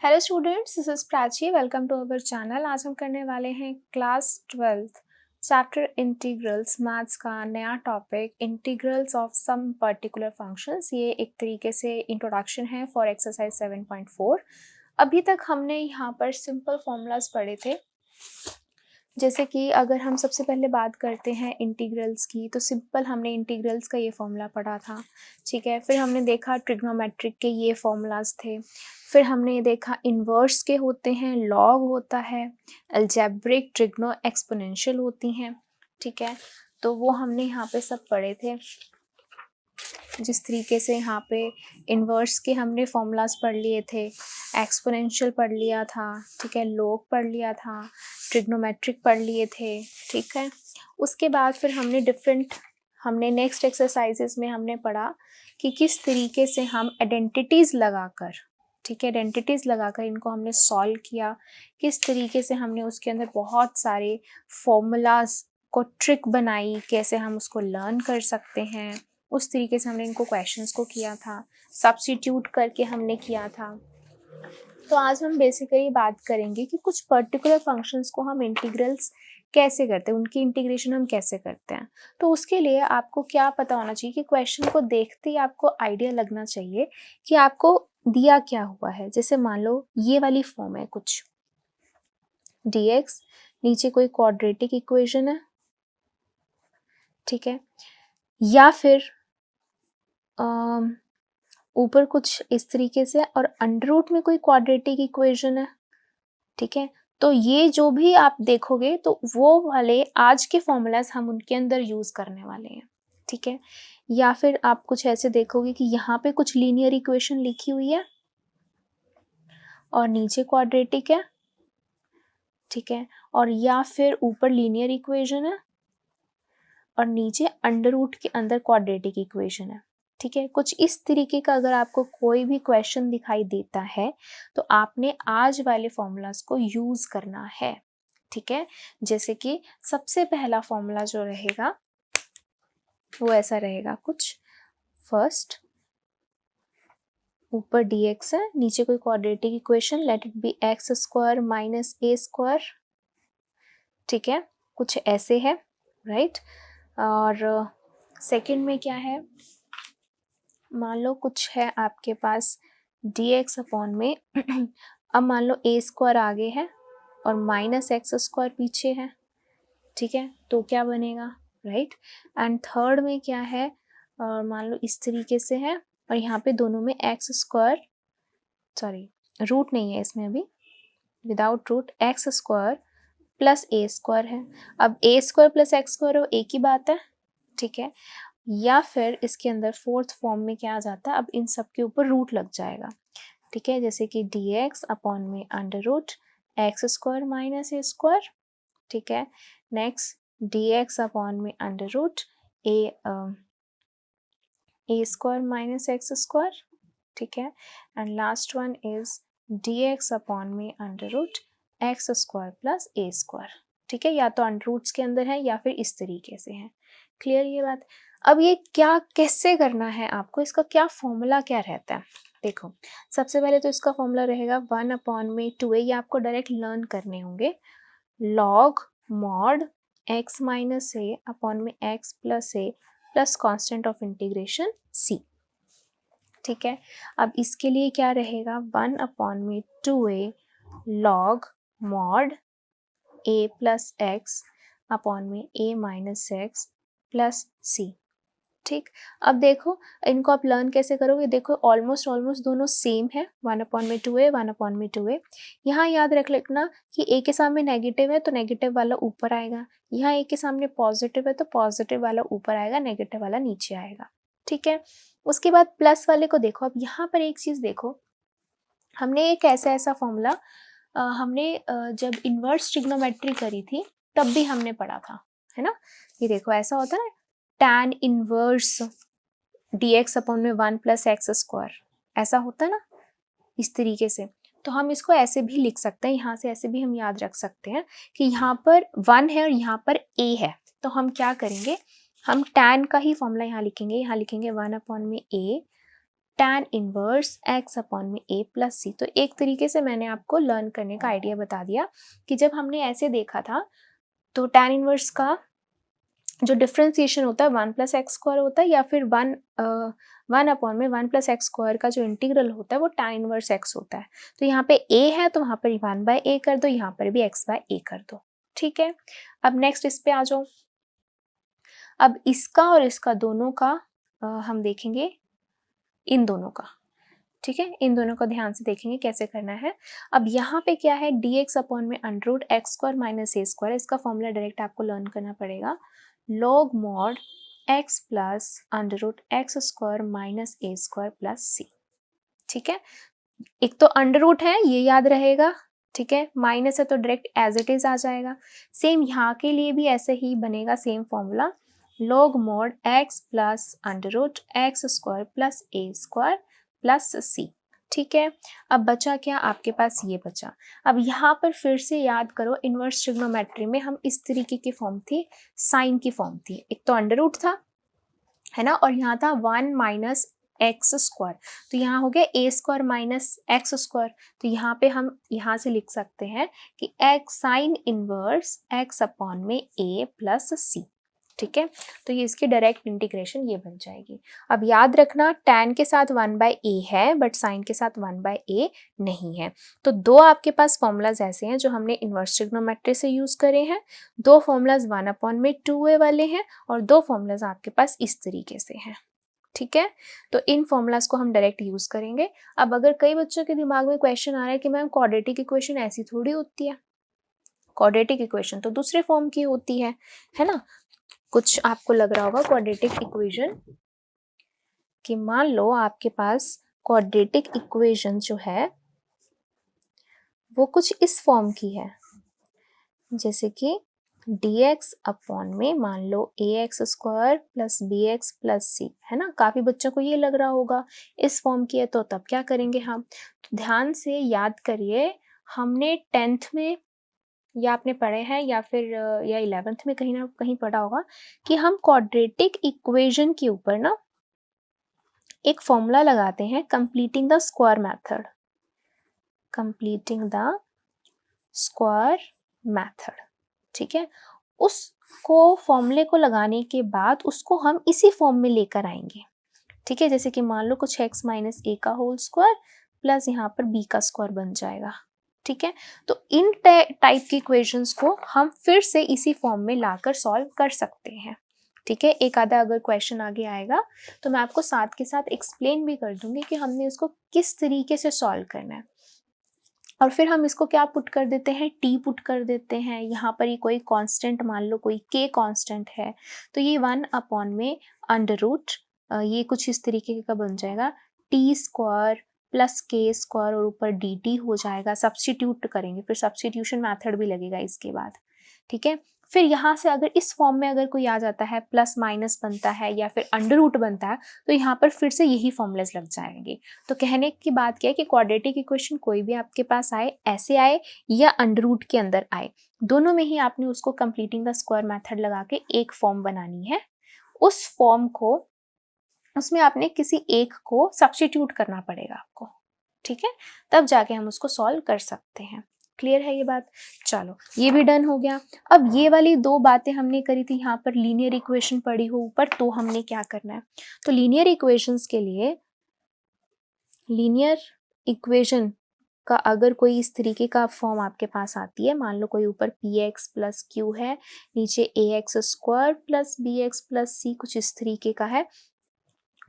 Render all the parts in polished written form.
Hello students, this is Prachi. Welcome to our channel. आज हम करने वाले हैं class 12th chapter integrals maths का नया topic integrals of some particular functions. ये एक तरीके से इंट्रोडक्शन है फॉर एक्सरसाइज 7.4। अभी तक हमने यहाँ पर सिंपल फॉर्मूलाज पढ़े थे, जैसे कि अगर हम सबसे पहले बात करते हैं इंटीग्रल्स की, तो सिंपल हमने इंटीग्रल्स का ये फॉर्मूला पढ़ा था, ठीक है। फिर हमने देखा ट्रिग्नोमेट्रिक के ये फॉर्मूलाज थे। फिर हमने देखा इन्वर्स के होते हैं, लॉग होता है, अलजेब्रिक, ट्रिग्नो, एक्सपोनेंशियल होती हैं, ठीक है। तो वो हमने यहाँ पे सब पढ़े थे। जिस तरीके से यहाँ पे इन्वर्स के हमने फॉर्मूलाज पढ़ लिए थे, एक्सपोनेंशियल पढ़ लिया था, ठीक है, लॉग पढ़ लिया था, ट्रिग्नोमेट्रिक पढ़ लिए थे, ठीक है। उसके बाद फिर हमने नेक्स्ट एक्सरसाइजेस में हमने पढ़ा कि किस तरीके से हम आइडेंटिटीज़ लगाकर, ठीक है, आइडेंटिटीज़ लगाकर इनको हमने सॉल्व किया, किस तरीके से हमने उसके अंदर बहुत सारे फॉर्मूलाज को ट्रिक बनाई, कैसे हम उसको लर्न कर सकते हैं, उस तरीके से हमने इनको क्वेश्चंस को किया था, सब्स्टिट्यूट करके हमने किया था। तो आज हम बेसिकली बात करेंगे कि कुछ पर्टिकुलर फंक्शंस को हम इंटीग्रल्स कैसे करते हैं, उनकी इंटीग्रेशन हम कैसे करते हैं। तो उसके लिए आपको क्या पता होना चाहिए कि क्वेश्चन को देखते ही आपको आइडिया लगना चाहिए कि आपको दिया क्या हुआ है। जैसे मान लो ये वाली फॉर्म है कुछ dx, नीचे कोई क्वाड्रेटिक इक्वेशन है, ठीक है, या फिर ऊपर कुछ इस तरीके से और अंडर रूट में कोई क्वाड्रेटिक इक्वेशन है, ठीक है। तो ये जो भी आप देखोगे तो वो वाले आज के फॉर्मूलाज हम उनके अंदर यूज करने वाले हैं, ठीक है। या फिर आप कुछ ऐसे देखोगे कि यहाँ पे कुछ लीनियर इक्वेशन लिखी हुई है और नीचे क्वाड्रेटिक है, ठीक है, और या फिर ऊपर लीनियर इक्वेशन है और नीचे अंडर रूट के अंदर क्वाड्रेटिक इक्वेशन है, ठीक है। कुछ इस तरीके का अगर आपको कोई भी क्वेश्चन दिखाई देता है तो आपने आज वाले फॉर्मूलाज को यूज करना है, ठीक है। जैसे कि सबसे पहला फॉर्मूला जो रहेगा वो ऐसा रहेगा कुछ, फर्स्ट ऊपर dx है, नीचे कोई quadratic equation, let it be x square minus a square, ठीक है, कुछ ऐसे है, राइट। और सेकंड में क्या है, मान लो कुछ है आपके पास dx अपॉन में अब मान लो ए स्क्वायर आगे है और माइनस एक्स स्क्वायर पीछे है, ठीक है, तो क्या बनेगा, राइट। एंड थर्ड में क्या है, मान लो इस तरीके से है और यहाँ पे दोनों में एक्स स्क्वायर, सॉरी रूट नहीं है इसमें अभी, without root x square plus a square है। अब a square plus x square वो एक ही बात है, ठीक है। या फिर इसके अंदर फोर्थ फॉर्म में क्या आ जाता है, अब इन सब के ऊपर रूट लग जाएगा, ठीक है, जैसे कि dx अपॉन में under root x square minus a square, ठीक है। नेक्स्ट dx अपॉन में under root a square minus x square, ठीक है। And last one is dx upon में under root x square plus a square, ठीक है। या तो अंडर रूट्स के अंदर है या फिर इस तरीके से है। क्लियर ये बात। अब ये क्या कैसे करना है आपको, इसका क्या फॉर्मूला क्या रहता है, देखो सबसे पहले तो इसका फॉर्मूला रहेगा 1 अपॉन में 2a, ये आपको डायरेक्ट लर्न करने होंगे, लॉग मॉड x माइनस ए अपॉन में x plus A plus constant of integration c, ठीक है। अब इसके लिए क्या रहेगा, 1 अपॉन में 2a log mod a plus x upon में a minus x plus c, ठीक। अब देखो इनको आप लर्न कैसे करोगे, देखो ऑलमोस्ट दोनों सेम है, 1 अपॉन में 2a 1 अपॉन में 2a। यहाँ याद रख लेना कि a के सामने नेगेटिव है तो नेगेटिव वाला ऊपर आएगा, यहाँ a के सामने पॉजिटिव है तो पॉजिटिव वाला ऊपर आएगा, नेगेटिव वाला नीचे आएगा, ठीक है। उसके बाद प्लस वाले को देखो, अब यहाँ पर एक चीज देखो, हमने एक ऐसा फॉर्मूला हमने जब इन्वर्स ट्रिग्नोमेट्री करी थी तब भी हमने पढ़ा था, है ना। ये देखो ऐसा होता है ना, tan इनवर्स dx अपॉन में 1 प्लस एक्स स्क्वायर, ऐसा होता है ना इस तरीके से। तो हम इसको ऐसे भी लिख सकते हैं, यहाँ से ऐसे भी हम याद रख सकते हैं कि यहाँ पर 1 है और यहाँ पर a है, तो हम क्या करेंगे, हम tan का ही फॉर्मूला यहाँ लिखेंगे 1 अपॉन में a tan inverse x upon में a प्लस सी। तो एक तरीके से मैंने आपको लर्न करने का आइडिया बता दिया कि जब हमने ऐसे देखा था तो tan इनवर्स का जो डिफ्रेंसिएशन होता है 1 प्लस एक्स स्क्वायर होता है, या फिर 1 अपॉन में 1 प्लस एक्स स्क्वायर का जो इंटीग्रल होता है वो tan इनवर्स x होता है। तो यहाँ पे a है तो वहाँ पर 1/a कर दो, यहाँ पर भी x/a कर दो। ठीक है, अब नेक्स्ट इस पे आ जाओ। अब इसका और इसका दोनों का हम देखेंगे, इन दोनों का। ठीक है, इन दोनों को ध्यान से देखेंगे कैसे करना है। अब यहाँ पे क्या है, dx अपॉन में under x square minus a square, इसका फॉर्मूला डायरेक्ट आपको लर्न करना पड़ेगा। log mod x plus under x square minus a square plus c. ठीक है, एक तो अंडर रूट है ये याद रहेगा, ठीक है, माइनस है तो डायरेक्ट एज इट इज आ जाएगा। सेम यहाँ के लिए भी ऐसे ही बनेगा same formula, log mod x plus under root x square plus a square plus c. ठीक है, अब बचा क्या आपके पास, ये बचा। अब यहाँ पर फिर से याद करो, इनवर्स ट्रिग्नोमेट्री में हम इस तरीके की फॉर्म थी, साइन की फॉर्म थी। एक तो अंडर रूट था, है ना, और यहाँ था 1 माइनस एक्स स्क्वायर, तो यहाँ हो गया ए स्क्वायर माइनस एक्स स्क्वायर। तो यहाँ पे हम यहाँ से लिख सकते हैं कि x sine inverse x upon में ए प्लस सी। ठीक है, तो ये इसकी डायरेक्ट इंटीग्रेशन ये बन जाएगी। अब याद रखना tan के साथ 1/a है बट साइन के साथ 1/a नहीं है। तो दो आपके पास फॉर्मूलाज ऐसे हैं जो हमने इनवर्स ट्रिग्नोमेट्री से यूज करे हैं। दो फॉर्मूलाज 1 अपॉन में 2a वाले हैं और दो फॉर्मूलाज आपके पास इस तरीके से हैं। ठीक है, तो इन फॉर्मूलाज को हम डायरेक्ट यूज करेंगे। अब अगर कई बच्चों के दिमाग में क्वेश्चन आ रहा है कि मैम क्वाड्रेटिक इक्वेशन ऐसी थोड़ी होती है, क्वाड्रेटिक इक्वेशन तो दूसरे फॉर्म की होती है ना। कुछ आपको लग रहा होगा क्वाड्रेटिक इक्वेशन कि मान लो आपके पास क्वाड्रेटिक इक्वेशन जो है वो कुछ इस फॉर्म की है, जैसे कि dx अपॉन में मान लो ax square plus bx plus c, है ना। काफी बच्चों को ये लग रहा होगा इस फॉर्म की है, तो तब क्या करेंगे हम, तो ध्यान से याद करिए, हमने 10th में या आपने पढ़े हैं या फिर या 11th में कहीं ना कहीं पढ़ा होगा कि हम क्वाड्रेटिक इक्वेशन के ऊपर ना एक फॉर्मूला लगाते हैं, completing the square method, completing the square method. ठीक है, उसको फॉर्मूले को लगाने के बाद उसको हम इसी फॉर्म में लेकर आएंगे। ठीक है, जैसे कि मान लो कुछ x माइनस ए का होल स्क्वायर प्लस यहाँ पर b का स्क्वायर बन जाएगा। ठीक है, तो इन टाइप की इक्वेशंस को हम फिर से इसी फॉर्म में लाकर सॉल्व कर सकते हैं। ठीक है, एक आधा अगर क्वेश्चन आगे आएगा तो मैं आपको साथ के साथ एक्सप्लेन भी कर दूंगी कि हमने इसको किस तरीके से सॉल्व करना है। और फिर हम इसको क्या पुट कर देते हैं, t पुट कर देते हैं। यहाँ पर ही कोई कांस्टेंट मान लो कोई k कांस्टेंट है, तो ये 1 अपॉन में अंडर रूट ये कुछ इस तरीके का बन जाएगा, t square plus k square और ऊपर dt हो जाएगा। सब्स्टिट्यूट करेंगे, फिर सब्स्टिट्यूशन मेथड भी लगेगा इसके बाद। ठीक है, फिर यहाँ से अगर इस फॉर्म में अगर कोई आ जाता है, प्लस माइनस बनता है या फिर अंडर रूट बनता है, तो यहाँ पर फिर से यही फॉर्मूलाज लग जाएंगे। तो कहने की बात क्या है कि क्वाड्रेटिक इक्वेशन कोई भी आपके पास आए, ऐसे आए या अंडर रूट के अंदर आए, दोनों में ही आपने उसको कंप्लीटिंग द स्क्वायर मेथड लगा के एक फॉर्म बनानी है। उस फॉर्म को, उसमें आपने किसी एक को सब्स्टिट्यूट करना पड़ेगा आपको। ठीक है, तब जाके हम उसको सॉल्व कर सकते हैं। क्लियर है ये बात, चलो ये भी डन हो गया। अब ये वाली दो बातें हमने करी थी, यहाँ पर लीनियर इक्वेशन पड़ी हो ऊपर, तो हमने क्या करना है, तो लीनियर इक्वेशंस के लिए, लीनियर इक्वेशन का अगर कोई इस तरीके का फॉर्म आपके पास आती है, मान लो कोई ऊपर px प्लस q है, नीचे ax square plus bx plus c कुछ इस तरीके का है,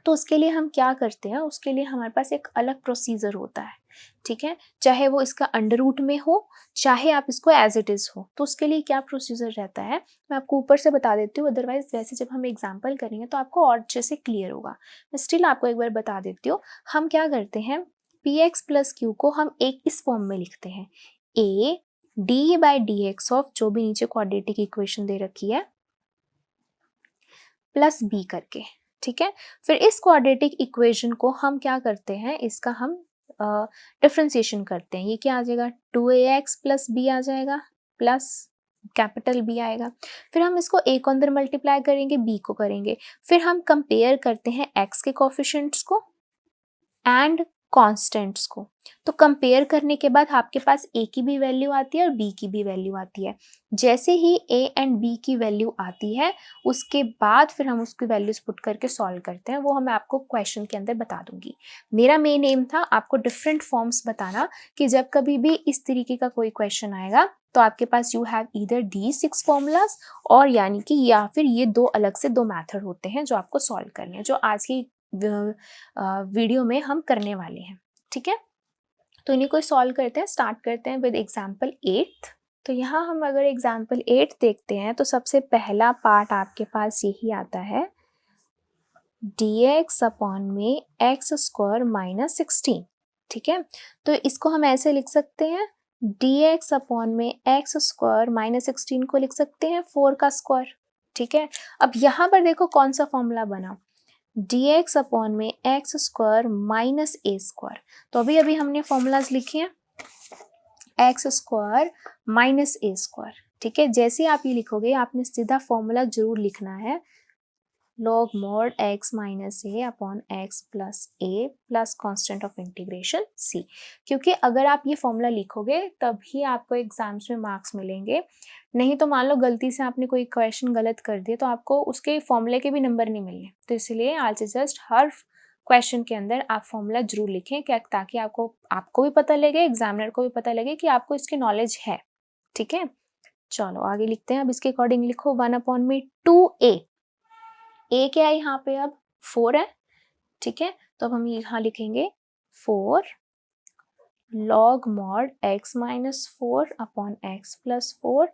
तो उसके लिए हम क्या करते हैं, उसके लिए हमारे पास एक अलग प्रोसीजर होता है। ठीक है, चाहे वो इसका अंडर रूट में हो, चाहे आप इसको एज इट इज हो, तो उसके लिए क्या प्रोसीजर रहता है मैं आपको ऊपर से बता देती हूँ, अदरवाइज वैसे जब हम एग्जाम्पल करेंगे तो आपको और अच्छे से क्लियर होगा। मैं स्टिल आपको एक बार बता देती हूँ। हम क्या करते हैं, px प्लस q को हम एक इस फॉर्म में लिखते हैं, a d by D x of जो भी नीचे क्वाड्रेटिक इक्वेशन दे रखी है प्लस b करके। ठीक है, फिर इस क्वाड्रेटिक इक्वेशन को हम क्या करते हैं, इसका हम डिफरेंशिएशन करते हैं। ये क्या आ जाएगा, 2ax प्लस b आ जाएगा, प्लस कैपिटल B आएगा। फिर हम इसको a को अंदर मल्टीप्लाई करेंगे, b को करेंगे, फिर हम कंपेयर करते हैं x के कोफिशिएंट्स को, एंड कॉन्स्टेंट्स को। तो कंपेयर करने के बाद आपके पास ए की भी वैल्यू आती है और बी की भी वैल्यू आती है। जैसे ही ए एंड बी की वैल्यू आती है उसके बाद फिर हम उसकी वैल्यूज पुट करके सॉल्व करते हैं, वो मैं आपको क्वेश्चन के अंदर बता दूंगी। मेरा मेन एम था आपको डिफरेंट फॉर्म्स बताना कि जब कभी भी इस तरीके का कोई क्वेश्चन आएगा तो आपके पास you have either the 6 formulas और यानी कि या फिर ये दो अलग से दो मेथड होते हैं जो आपको सॉल्व करने हैं, जो आज की वीडियो में हम करने वाले हैं। ठीक है, तो इन्हीं को सॉल्व करते हैं। स्टार्ट करते हैं विद एग्जाम्पल 8। तो यहाँ हम अगर एग्जाम्पल 8 देखते हैं तो सबसे पहला पार्ट आपके पास यही आता है, dx अपॉन में एक्स स्क्वायर माइनस 16। ठीक है, तो इसको हम ऐसे लिख सकते हैं, dx अपॉन में एक्स स्क्वायर माइनस 16 को लिख सकते हैं 4 का स्क्वायर। ठीक है, अब यहाँ पर देखो कौन सा फॉर्मूला बना, dx अपॉन में x square minus a square. तो अभी अभी हमने फॉर्मूलाज लिखे हैं, x square minus a square. ठीक है, जैसे आप ये लिखोगे आपने सीधा फॉर्मूला जरूर लिखना है, log mod x minus A upon x plus A plus constant of integration c। क्योंकि अगर आप ये फॉर्मूला लिखोगे तभी आपको एग्जाम्स में मार्क्स मिलेंगे, नहीं तो मान लो गलती से आपने कोई क्वेश्चन गलत कर दिया तो आपको उसके फॉर्मूले के भी नंबर नहीं मिलने। तो इसलिए आज जस्ट हर क्वेश्चन के अंदर आप फॉर्मूला जरूर लिखें क्या, ताकि आपको भी पता लगे, एग्जामिनर को भी पता लगे कि आपको इसकी नॉलेज है। ठीक है, चलो आगे लिखते हैं। अब इसके अकॉर्डिंग लिखो 1 अपॉन में 2a, ए क्या है यहाँ पे, अब 4 है। ठीक है, तो अब हम यहाँ लिखेंगे 4 log mod x minus 4 upon x plus 4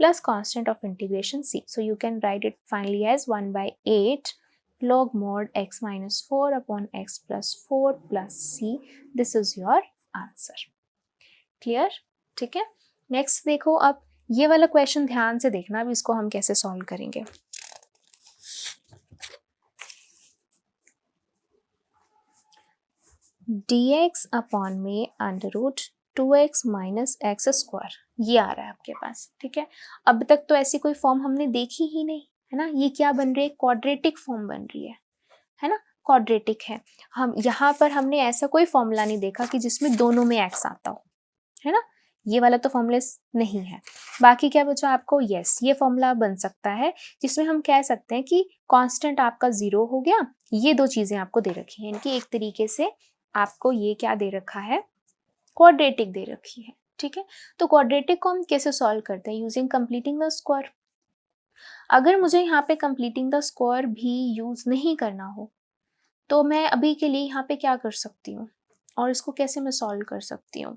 plus constant of integration c। So you can write it finally as 1/8 log mod x minus 4 upon x plus 4 plus c। This is your answer. Clear? ठीक है, next देखो, अब ये वाला question ध्यान से देखना, अब इसको हम कैसे सॉल्व करेंगे। dx अपॉन में under root 2x minus x square, ये आ रहा है आपके पास। ठीक है, अब तक तो ऐसी कोई फॉर्म हमने देखी ही नहीं है ना, ये क्या बन रही है, क्वाड्रेटिक फॉर्म बन रही है ना, क्वाड्रेटिक है। हम यहाँ पर हमने ऐसा कोई फॉर्मूला नहीं देखा कि जिसमें दोनों में x आता हो, है ना, ये वाला तो फॉर्मूला नहीं है। बाकी क्या बचा आपको, यस ये फॉर्मूला बन सकता है जिसमें हम कह सकते हैं कि कांस्टेंट आपका 0 हो गया, ये दो चीजें आपको दे रखी हैं, इनकी एक तरीके से आपको ये क्या दे रखा है, क्वाड्रेटिक दे रखी है। ठीक है, तो क्वाड्रेटिक को हम कैसे सॉल्व करते हैं, यूजिंग कंप्लीटिंग द स्क्वायर। अगर मुझे यहाँ पे कंप्लीटिंग द स्क्वायर भी यूज नहीं करना हो तो मैं अभी के लिए यहाँ पे क्या कर सकती हूँ और इसको कैसे मैं सॉल्व कर सकती हूँ,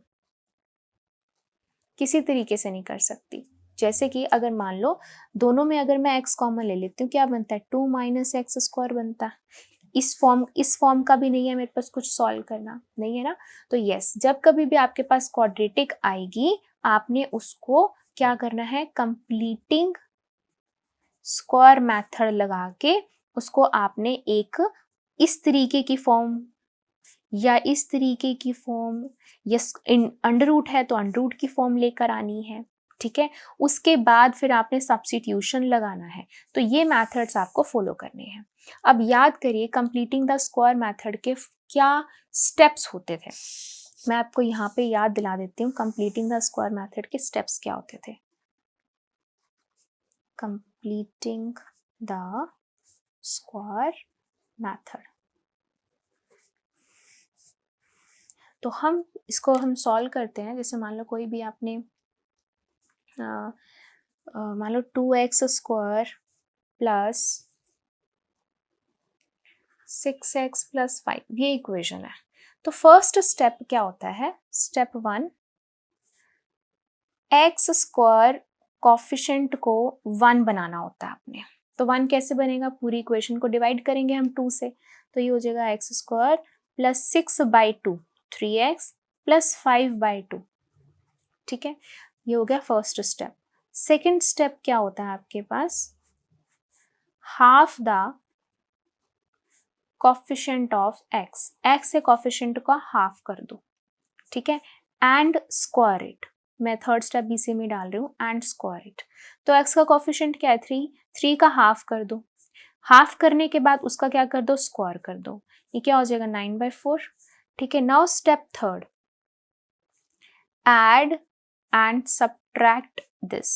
किसी तरीके से नहीं कर सकती। जैसे कि अगर मान लो दोनों में अगर मैं x कॉमन ले लेती हूँ, क्या बनता है, 2 माइनस एक्स स्क्वायर बनता है। इस फॉर्म का भी नहीं है मेरे पास कुछ सॉल्व करना, नहीं है ना। तो यस, जब कभी भी आपके पास क्वाड्रेटिक आएगी आपने उसको क्या करना है, कंप्लीटिंग स्क्वायर मेथड लगा के उसको आपने एक इस तरीके की फॉर्म या इस तरीके की फॉर्म, यस अंडर रूट है तो अंडर रूट की फॉर्म लेकर आनी है। ठीक है, उसके बाद फिर आपने सब्स्टिट्यूशन लगाना है। तो ये मेथड्स आपको फॉलो करने हैं। अब याद करिए कंप्लीटिंग द स्क्वायर मेथड के क्या स्टेप्स होते थे, मैं आपको यहाँ पे याद दिला देती हूँ। कंप्लीटिंग द स्क्वायर मेथड के स्टेप्स क्या होते थे, कंप्लीटिंग द स्क्वायर मेथड, तो हम इसको हम सॉल्व करते हैं। जैसे मान लो कोई भी आपने मान लो 2x square plus 6x plus 5, ये इक्वेशन है। तो फर्स्ट स्टेप क्या होता है, स्टेप 1 x स्क्वायर कॉफिशिएंट को 1 बनाना होता है आपने। तो 1 कैसे बनेगा, पूरी इक्वेशन को डिवाइड करेंगे हम 2 से, तो ये हो जाएगा x square plus 6/2 3x plus 5/2। ठीक है, ये हो गया फर्स्ट स्टेप। सेकेंड स्टेप क्या होता है आपके पास, half the coefficient of x, x से कोफिशिएंट का हाफ कर दो। ठीक है, एंड स्क्वायर इट, मैं थर्ड स्टेप भी इसी में डाल रही हूँ, एंड स्क्वायर इट। तो x का कोफिशिएंट क्या है 3, 3 का हाफ कर दो, हाफ करने के बाद उसका क्या कर दो, स्क्वायर कर दो। ये क्या हो जाएगा 9/4, ठीक है, now step third, add and subtract this.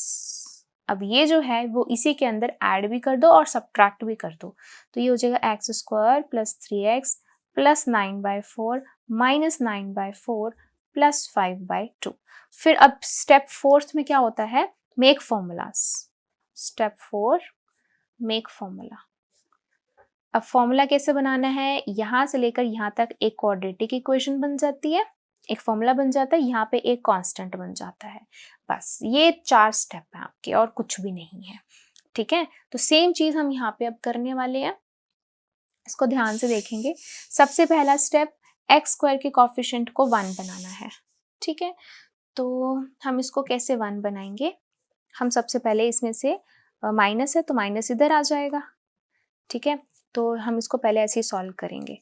अब ये जो है वो इसी के अंदर ऐड भी कर दो और सब्ट्रैक्ट भी कर दो, तो ये हो जाएगा x square plus 3x plus 9/4 minus 9/4 plus 5/2। फिर अब स्टेप फोर्थ में क्या होता है, make formulas. Step 4 make formula. अब फॉर्मूला कैसे बनाना है, यहां से लेकर यहां तक एक क्वाड्रेटिक इक्वेशन बन जाती है, एक फॉर्मूला बन जाता है, यहाँ पे एक कांस्टेंट बन जाता है। बस ये 4 स्टेप है आपके और कुछ भी नहीं है। ठीक है, तो सेम चीज हम यहाँ पे अब करने वाले हैं, इसको ध्यान से देखेंगे। सबसे पहला स्टेप, एक्स स्क्वायर के कोफिशिएंट को 1 बनाना है। ठीक है, तो हम इसको कैसे 1 बनाएंगे, हम सबसे पहले इसमें से माइनस है तो माइनस इधर आ जाएगा। ठीक है, तो हम इसको पहले ऐसे ही सॉल्व करेंगे,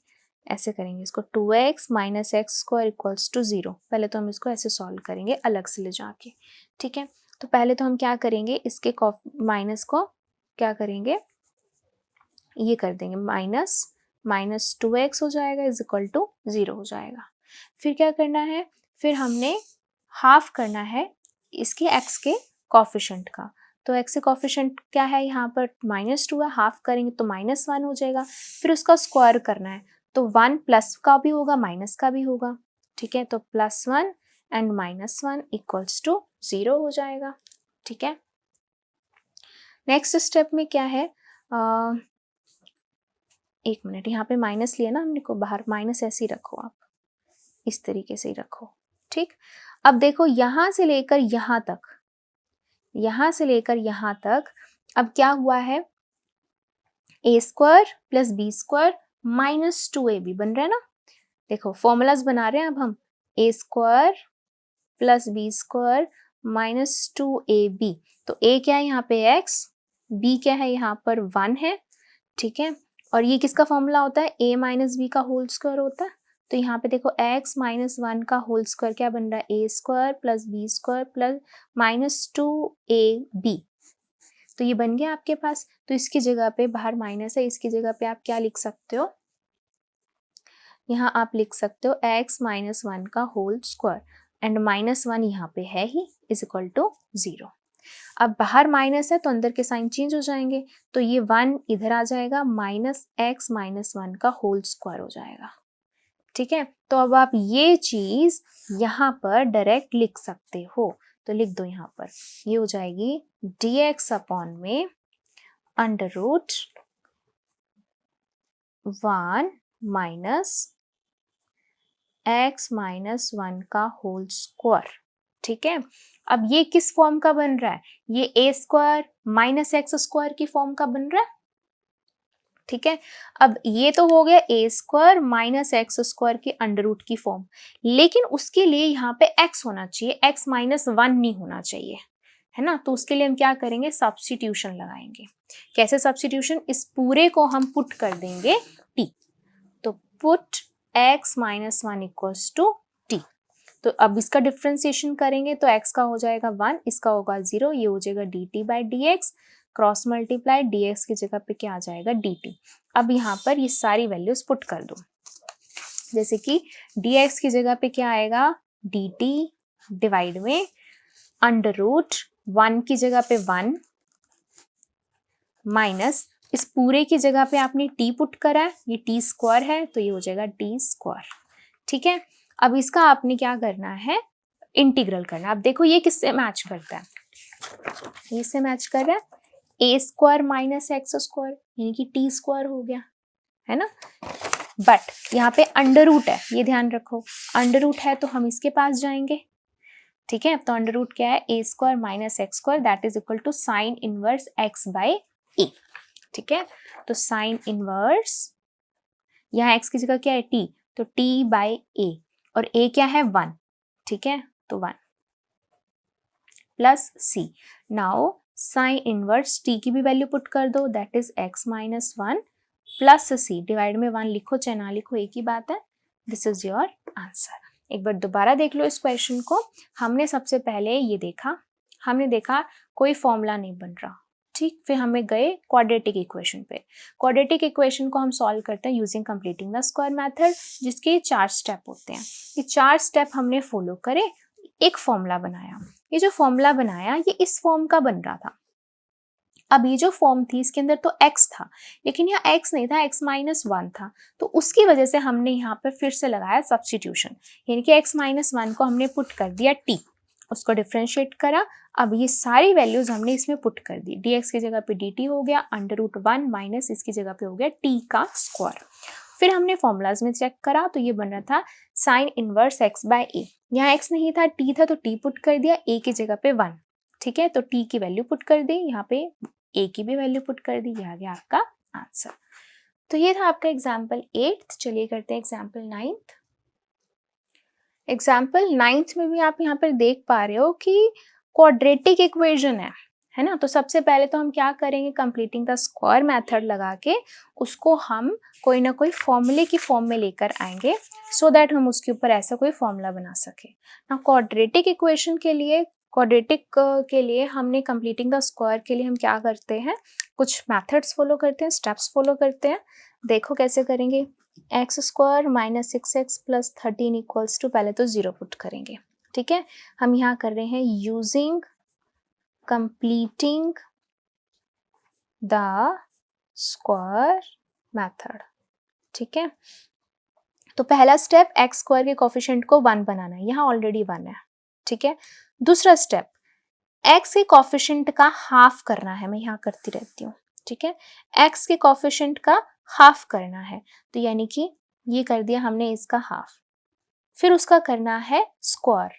ऐसे करेंगे इसको, 2x minus x square equals to 0। पहले तो हम इसको ऐसे सॉल्व करेंगे अलग से ले जाके। ठीक है, तो पहले तो हम क्या करेंगे, इसके माइनस को क्या करेंगे, ये कर देंगे, माइनस 2x हो जाएगा इज इक्वल टू 0 हो जाएगा। फिर क्या करना है, फिर हमने हाफ करना है इसके x के कोफिशिएंट का, तो x के कोफिशिएंट क्या है, यहाँ पर -2 है, हाफ करेंगे तो -1 हो जाएगा। फिर उसका स्क्वायर करना है, तो 1 प्लस का भी होगा माइनस का भी होगा। ठीक है, तो +1 एंड -1 इक्वल्स टू 0 हो जाएगा। ठीक है, नेक्स्ट स्टेप में क्या है, एक मिनट, यहाँ पे माइनस लिया ना हमने को बाहर, माइनस ऐसे ही रखो आप, इस तरीके से ही रखो। ठीक, अब देखो यहाँ से लेकर यहाँ तक, यहाँ से लेकर यहाँ तक अब क्या हुआ है, a square plus b square minus 2ab बन रहा है ना। देखो फॉर्मूलाज बना रहे हैं अब हम, a square plus b square minus 2ab, तो a क्या है यहाँ पे x, b क्या है यहाँ पर 1 है। ठीक है, और ये किसका फॉर्मूला होता है, a माइनस बी का होल स्क्वायर होता है, तो यहाँ पे देखो x माइनस 1 का होल स्क्वायर क्या बन रहा है, a square plus b square plus minus 2ab, तो ये बन गया आपके पास। तो इसकी जगह पे बाहर माइनस है, इसकी जगह पे आप क्या लिख सकते हो, यहाँ आप लिख सकते हो x माइनस 1 का होल स्क्वायर एंड -1 यहाँ पे है ही इज इक्वल टू 0। अब बाहर माइनस है तो अंदर के साइन चेंज हो जाएंगे, तो ये 1 इधर आ जाएगा, -x माइनस 1 का होल स्क्वायर हो जाएगा। ठीक है, तो अब आप ये चीज यहाँ पर डायरेक्ट लिख सकते हो, तो लिख दो यहाँ पर, ये हो जाएगी dx अपॉन में under root 1 minus x minus 1 का होल स्क्वायर। ठीक है, अब ये किस फॉर्म का बन रहा है, ये a square minus x square की फॉर्म का बन रहा है। ठीक है, अब ये तो हो गया a square minus x square की अंडर रूट की फॉर्म, लेकिन उसके लिए यहाँ पे x होना चाहिए, x माइनस 1 नहीं होना चाहिए, है ना। तो उसके लिए हम क्या करेंगे, सब्स्टिट्यूशन लगाएंगे। कैसे सब्स्टिट्यूशन, इस पूरे को हम पुट कर देंगे t, तो put x minus 1 equals to t। तो अब इसका डिफ्रेंसिएशन करेंगे तो x का हो जाएगा 1, इसका होगा 0, ये हो जाएगा dt by dx, cross multiply, dx की जगह पे क्या आ जाएगा dt। अब यहाँ पर ये सारी वैल्यूज पुट कर दो, जैसे कि dx की जगह पे क्या आएगा, dt डिवाइड में अंडर रूट 1 की जगह पे 1 माइनस इस पूरे की जगह पे आपने t पुट करा है, ये t स्क्वायर है तो ये हो जाएगा t स्क्वायर। ठीक है, अब इसका आपने क्या करना है, इंटीग्रल करना है। अब देखो ये किससे मैच करता है, ये इससे मैच कर रहा है, a square minus x square यानी कि t स्क्वायर हो गया, है ना। बट यहाँ पे अंडर रूट है, ये ध्यान रखो, अंडर रूट है तो हम इसके पास जाएंगे। ठीक है, तो अंडर रूट क्या है, a square minus x square that is equal to sine inverse x by a। ठीक है, तो साइन इनवर्स, यहाँ x की जगह क्या है t, तो t बाई a, और a क्या है 1। ठीक है, तो 1 plus c, now sine inverse t की भी वैल्यू पुट कर दो, that is x minus 1 plus c, divide में 1 लिखो चाहे ना लिखो एक ही बात है, दिस इज योर आंसर। एक बार दोबारा देख लो इस क्वेश्चन को। हमने सबसे पहले ये देखा, हमने देखा कोई फॉर्मूला नहीं बन रहा, ठीक, फिर हमें गए क्वाड्रेटिक इक्वेशन पे। क्वाड्रेटिक इक्वेशन को हम सॉल्व करते हैं using completing the square method, जिसके 4 स्टेप होते हैं। ये 4 स्टेप हमने फॉलो करे, एक फॉर्मूला बनाया। ये जो फॉर्मूला बनाया ये इस फॉर्म का बन रहा था। अब ये जो फॉर्म थी इसके अंदर तो x था, लेकिन यहाँ x नहीं था, x-1 था, तो उसकी वजह से हमने यहाँ पर फिर से लगाया सब्स्टिट्यूशन, यानी कि x-1 को हमने पुट कर दिया t, उसको डिफ्रेंशिएट करा। अब ये सारी वैल्यूज हमने इसमें पुट कर दी, dx की जगह पे dt हो गया, √1 माइनस इसकी जगह पे हो गया t का स्क्वायर। फिर हमने फॉर्मूलाज में चेक करा तो ये बन रहा था sine inverse x by a। यहाँ x नहीं था, t था, तो t पुट कर दिया, a की जगह पे 1, ठीक है, तो t की वैल्यू पुट कर दी, यहाँ पे a की भी वैल्यू पुट कर दी, आ गया आपका आंसर। तो ये था आपका एग्जाम्पल 8। चलिए करते हैं एग्जाम्पल 9। एग्जाम्पल 9 में भी आप यहाँ पर देख पा रहे हो कि क्वाड्रेटिक इक्वेशन है ना। तो सबसे पहले तो हम क्या करेंगे, कंप्लीटिंग द स्क्वायर मेथड लगा के उसको हम कोई ना कोई फॉर्मूले की फॉर्म में लेकर आएंगे, सो दैट हम उसके ऊपर ऐसा कोई फॉर्मूला बना सके ना। क्वाड्रेटिक इक्वेशन के लिए, क्वाड्रेटिक के लिए हमने कंप्लीटिंग द स्क्वायर के लिए हम क्या करते हैं, कुछ मेथड्स फॉलो करते हैं, स्टेप्स फॉलो करते हैं। देखो कैसे करेंगे। X square minus 6x plus 13 equals to, पहले तो 0 पुट करेंगे, ठीक है। हम यहाँ कर रहे हैं using completing the square method, ठीक है। तो पहला स्टेप एक्स स्क्वायर के कोफिशिएंट को 1 बनाना है, यहाँ ऑलरेडी 1 है, ठीक है। दूसरा स्टेप x के कोफिशिएंट का हाफ करना है, मैं यहाँ करती रहती हूँ, ठीक है। x के कोफिशिएंट का हाफ करना है, तो यानी कि ये कर दिया हमने इसका हाफ। फिर उसका करना है स्क्वायर,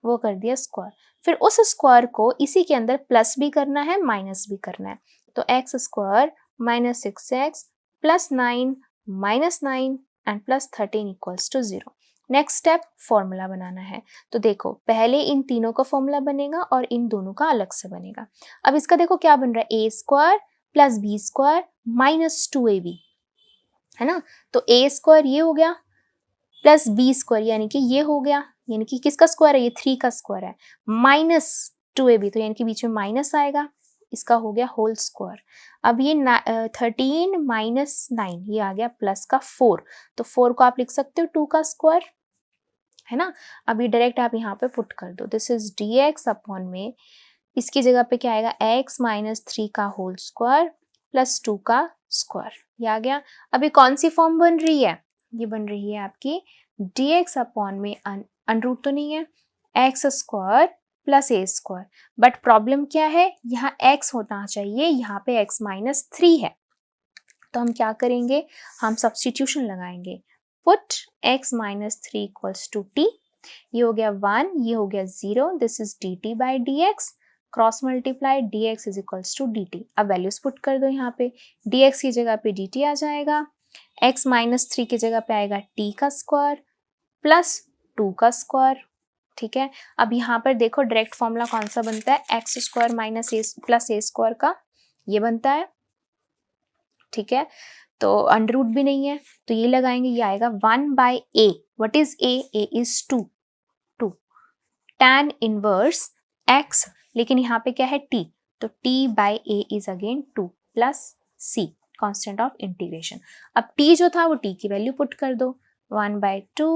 वो कर दिया स्क्वायर। फिर उस स्क्वायर को इसी के अंदर प्लस भी करना है, माइनस भी करना है। तो x square minus 6x plus 9 minus 9 and plus 13 equals to 0। Next step formula बनाना है। तो देखो पहले इन तीनों का फॉर्मूला बनेगा और इन दोनों का अलग से बनेगा। अब इसका देखो क्या बन रहा है, a square plus b square minus 2ab, है ना। तो a स्क्वायर ये हो गया प्लस बी स्क्वायर यानी कि ये हो गया, यानी कि किसका स्क्वायर है, ये 3 का स्क्वायर है, माइनस 2ab, तो यानी कि बीच में माइनस आएगा, इसका हो गया होल स्क्वायर। अब ये 13 माइनस 9 ये आ गया प्लस का 4, तो 4 को आप लिख सकते हो 2 का स्क्वायर, है ना। अभी डायरेक्ट आप यहाँ पे पुट कर दो, दिस इज dx अपॉन में इसकी जगह पे क्या आएगा, x माइनस 3 का होल स्क्वायर प्लस 2 का स्क्वायर, ये आ गया। अभी कौन सी फॉर्म बन रही है, ये बन रही है आपकी dx अपॉन में अंडरूट तो नहीं है, x square plus a square, but problem क्या है, यहाँ x होना चाहिए, यहाँ पे x माइनस 3 है, तो हम क्या करेंगे, हम सब्स्टिट्यूशन लगाएंगे, put x minus 3 equals to t, ये हो गया 1, ये हो गया 0, this is dt by dx, cross multiply dx is equals to dt। अब वैल्यूज पुट कर दो, यहाँ पे dx की जगह पे dt आ जाएगा, x माइनस 3 की जगह पे आएगा t का स्क्वायर प्लस 2 का स्क्वायर, ठीक है। अब यहाँ पर देखो डायरेक्ट फॉर्मूला कौन सा बनता है, x square minus A plus a square का, ये बनता है, ठीक है। तो अंडर रूट भी नहीं है, तो ये लगाएंगे, ये आएगा 1 by a, what is a is 2 tan inverse x, लेकिन यहाँ पे क्या है t, तो t by a is again 2 plus c, constant of integration. अब t जो था वो t की वैल्यू पुट कर दो, 1 बाय 2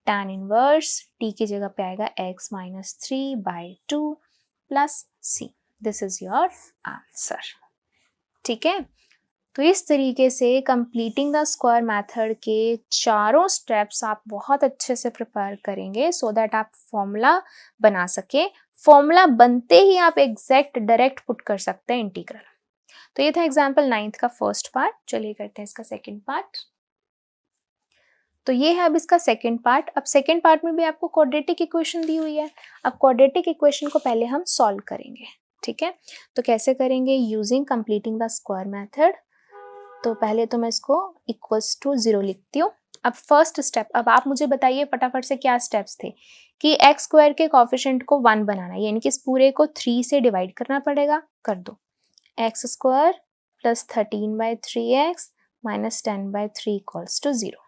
tan इनवर्स t की जगह पे आएगा x minus 3 by 2 plus c, this is your answer, ठीक है। तो इस तरीके से कंप्लीटिंग द स्क्वायर मेथड के चारों स्टेप्स आप बहुत अच्छे से प्रिपेयर करेंगे, सो दैट आप फॉर्मूला बना सके। फॉर्मूला बनते ही आप एग्जैक्ट डायरेक्ट पुट कर सकते हैं इंटीग्रल। तो ये था एग्जाम्पल 9 का फर्स्ट पार्ट। चलिए करते हैं इसका सेकेंड पार्ट। तो ये है अब इसका सेकेंड पार्ट। अब सेकेंड पार्ट में भी आपको क्वाड्रेटिक इक्वेशन दी हुई है। अब क्वाड्रेटिक इक्वेशन को पहले हम सॉल्व करेंगे, ठीक है। तो कैसे करेंगे, using completing the square method. तो पहले तो मैं इसको इक्वल्स टू 0 लिखती हूँ। अब फर्स्ट स्टेप, अब आप मुझे बताइए फटाफट से क्या स्टेप्स थे कि एक्स स्क्वायर के कोफिशिएंट को 1 बनाना, यानी कि इस पूरे को 3 से डिवाइड करना पड़ेगा, कर दो। X square plus 13 by 3x minus 10 by 3 equals to 0,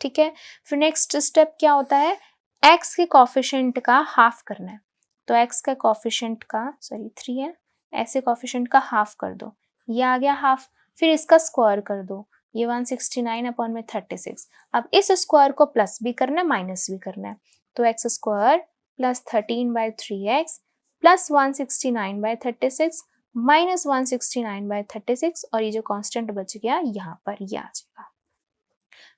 ठीक है। फिर नेक्स्ट स्टेप क्या होता है, एक्स के कोफिशिएंट का हाफ करना है। तो एक्स का कोफिशिएंट का 3 है, ऐसे कोफिशिएंट का हाफ कर दो, ये आ गया हाफ, फिर इसका स्क्वायर कर दो, ये 169 अपॉन में 36। अब इस स्क्वायर को प्लस भी करना है माइनस भी करना है, तो x square plus 13/3x plus 169/36 minus 169/36, और ये जो कांस्टेंट बच गया यहाँ पर ये आ जाएगा।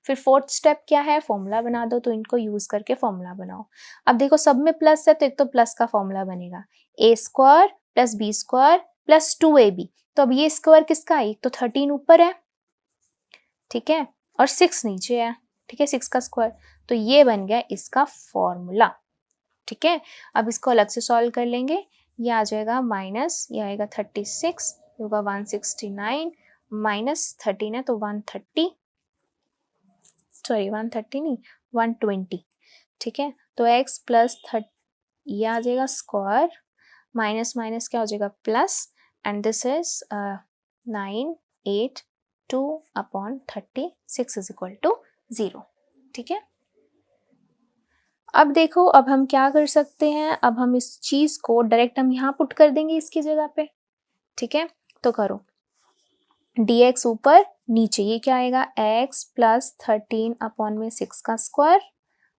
फिर फोर्थ स्टेप क्या है, फॉर्मूला बना दो, तो इनको यूज करके फॉर्मूला बनाओ। अब देखो सब में प्लस है तो एक तो प्लस का फॉर्मूला बनेगा, a square plus b square plus 2ab। तो अब ये स्क्वायर किसका है, एक तो 13 ऊपर है, ठीक है, और 6 नीचे है, ठीक है, 6 का स्क्वायर, तो ये बन गया इसका फॉर्मूला, ठीक है। अब इसको अलग से सॉल्व कर लेंगे, ये आ जाएगा माइनस, ये आएगा 36, होगा 169 माइनस 13 है तो 130, सॉरी 130 नहीं 120, ठीक है। तो x प्लस 30 ये आ जाएगा स्क्वायर, माइनस माइनस क्या हो जाएगा plus, and this is 982 upon 36 is equal to 0, ठीक है। अब देखो, अब हम क्या कर सकते हैं, अब हम इस चीज को डायरेक्ट हम यहाँ पुट कर देंगे इसकी जगह पे, ठीक है। तो करो dx ऊपर नीचे, ये क्या आएगा x प्लस 13 अपॉन में 6 का स्क्वायर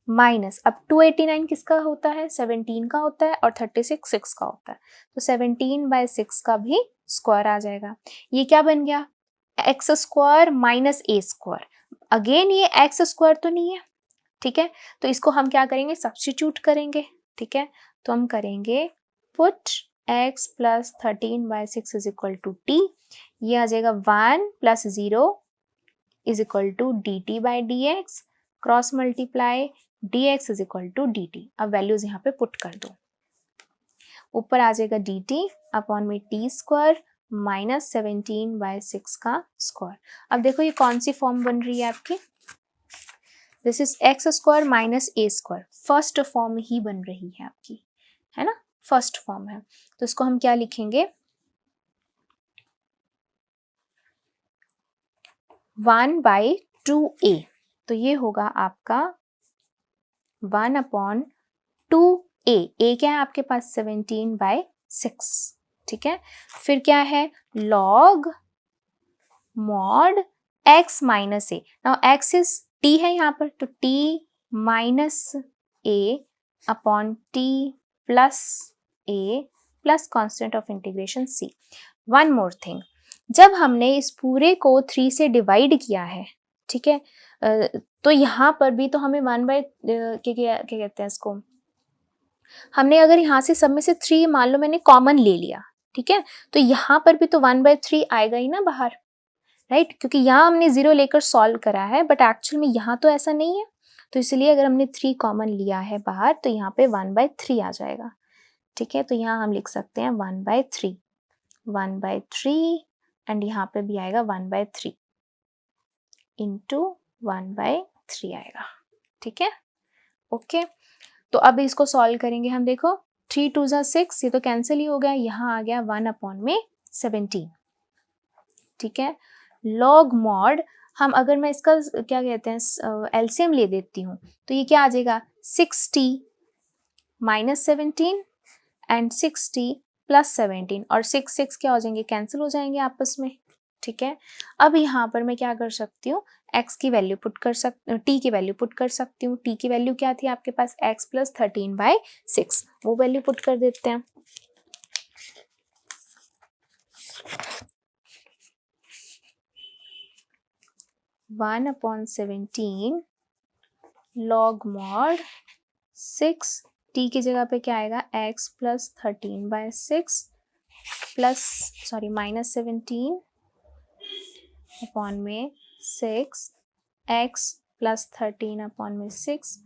माइनस, अब 289 किसका होता है, 17 का होता है, और 36 6 का होता है, तो 17/6 का भी स्क्वायर आ जाएगा। ये क्या बन गया, x square minus a square, again ये एक्स स्क्वायर तो नहीं है, ठीक है, तो इसको हम क्या करेंगे, सब्स्टिट्यूट करेंगे, ठीक है। तो हम करेंगे put x plus 13/6 is equal to t, ये आ जाएगा 1 plus 0 is equal to dt/dx, cross multiply dx is equal to dt। अब वैल्यूज यहाँ पे पुट कर दो, ऊपर आ जाएगा dt अपॉन में t स्क्वायर माइनस 17/6 का स्क्वायर। अब देखो ये कौन सी फॉर्म बन रही है आपकी, this is x square minus a square, first form ही बन रही है आपकी, है ना, फर्स्ट फॉर्म है। तो इसको हम क्या लिखेंगे, 1/2a, तो ये होगा आपका 1/2a, a क्या है आपके पास 17/6, ठीक है। फिर क्या है log mod x minus A, now x is t है यहाँ पर, तो t minus a upon t plus a plus constant of integration c। One more thing, जब हमने इस पूरे को 3 से डिवाइड किया है, ठीक है, तो यहाँ पर भी तो हमें 1 बाय क्या कहते हैं इसको, हमने अगर यहाँ से सब में से 3 मान लो मैंने कॉमन ले लिया, ठीक है, तो यहाँ पर भी तो 1/3 आएगा ही ना बाहर, राइट, क्योंकि यहाँ हमने 0 लेकर सॉल्व करा है, बट एक्चुअल में यहाँ तो ऐसा नहीं है, तो इसलिए अगर हमने 3 कॉमन लिया है बाहर तो यहाँ पे 1/3 आ जाएगा, ठीक है। तो यहाँ हम लिख सकते हैं 1/3 एंड यहाँ पे भी आएगा 1/3 इंटू 1/3 आएगा, ठीक है, ओके। तो अब इसको सॉल्व करेंगे हम, देखो 3 2 जा 6, ये तो कैंसिल ही हो गया, यहाँ आ गया 1 अपॉन में 17, ठीक है। लॉग मॉड, हम अगर मैं इसका क्या कहते हैं एलसीएम ले देती हूँ, तो ये क्या आ जाएगा 6t minus 17 and 6t plus 17, और 6 6 क्या हो जाएंगे, कैंसिल हो जाएंगे आपस में, ठीक है। अब यहाँ पर मैं क्या कर सकती हूँ, x की वैल्यू पुट कर सकती हूँ, t की वैल्यू पुट कर सकती हूँ, t की वैल्यू क्या थी आपके पास, x प्लस 13/6, वो वैल्यू पुट कर देते हैं। One upon 17 log mod 6, t की जगह पे क्या आएगा, x plus 13/6 plus sorry minus 17 upon में 6 x प्लस 13 अपॉन में 6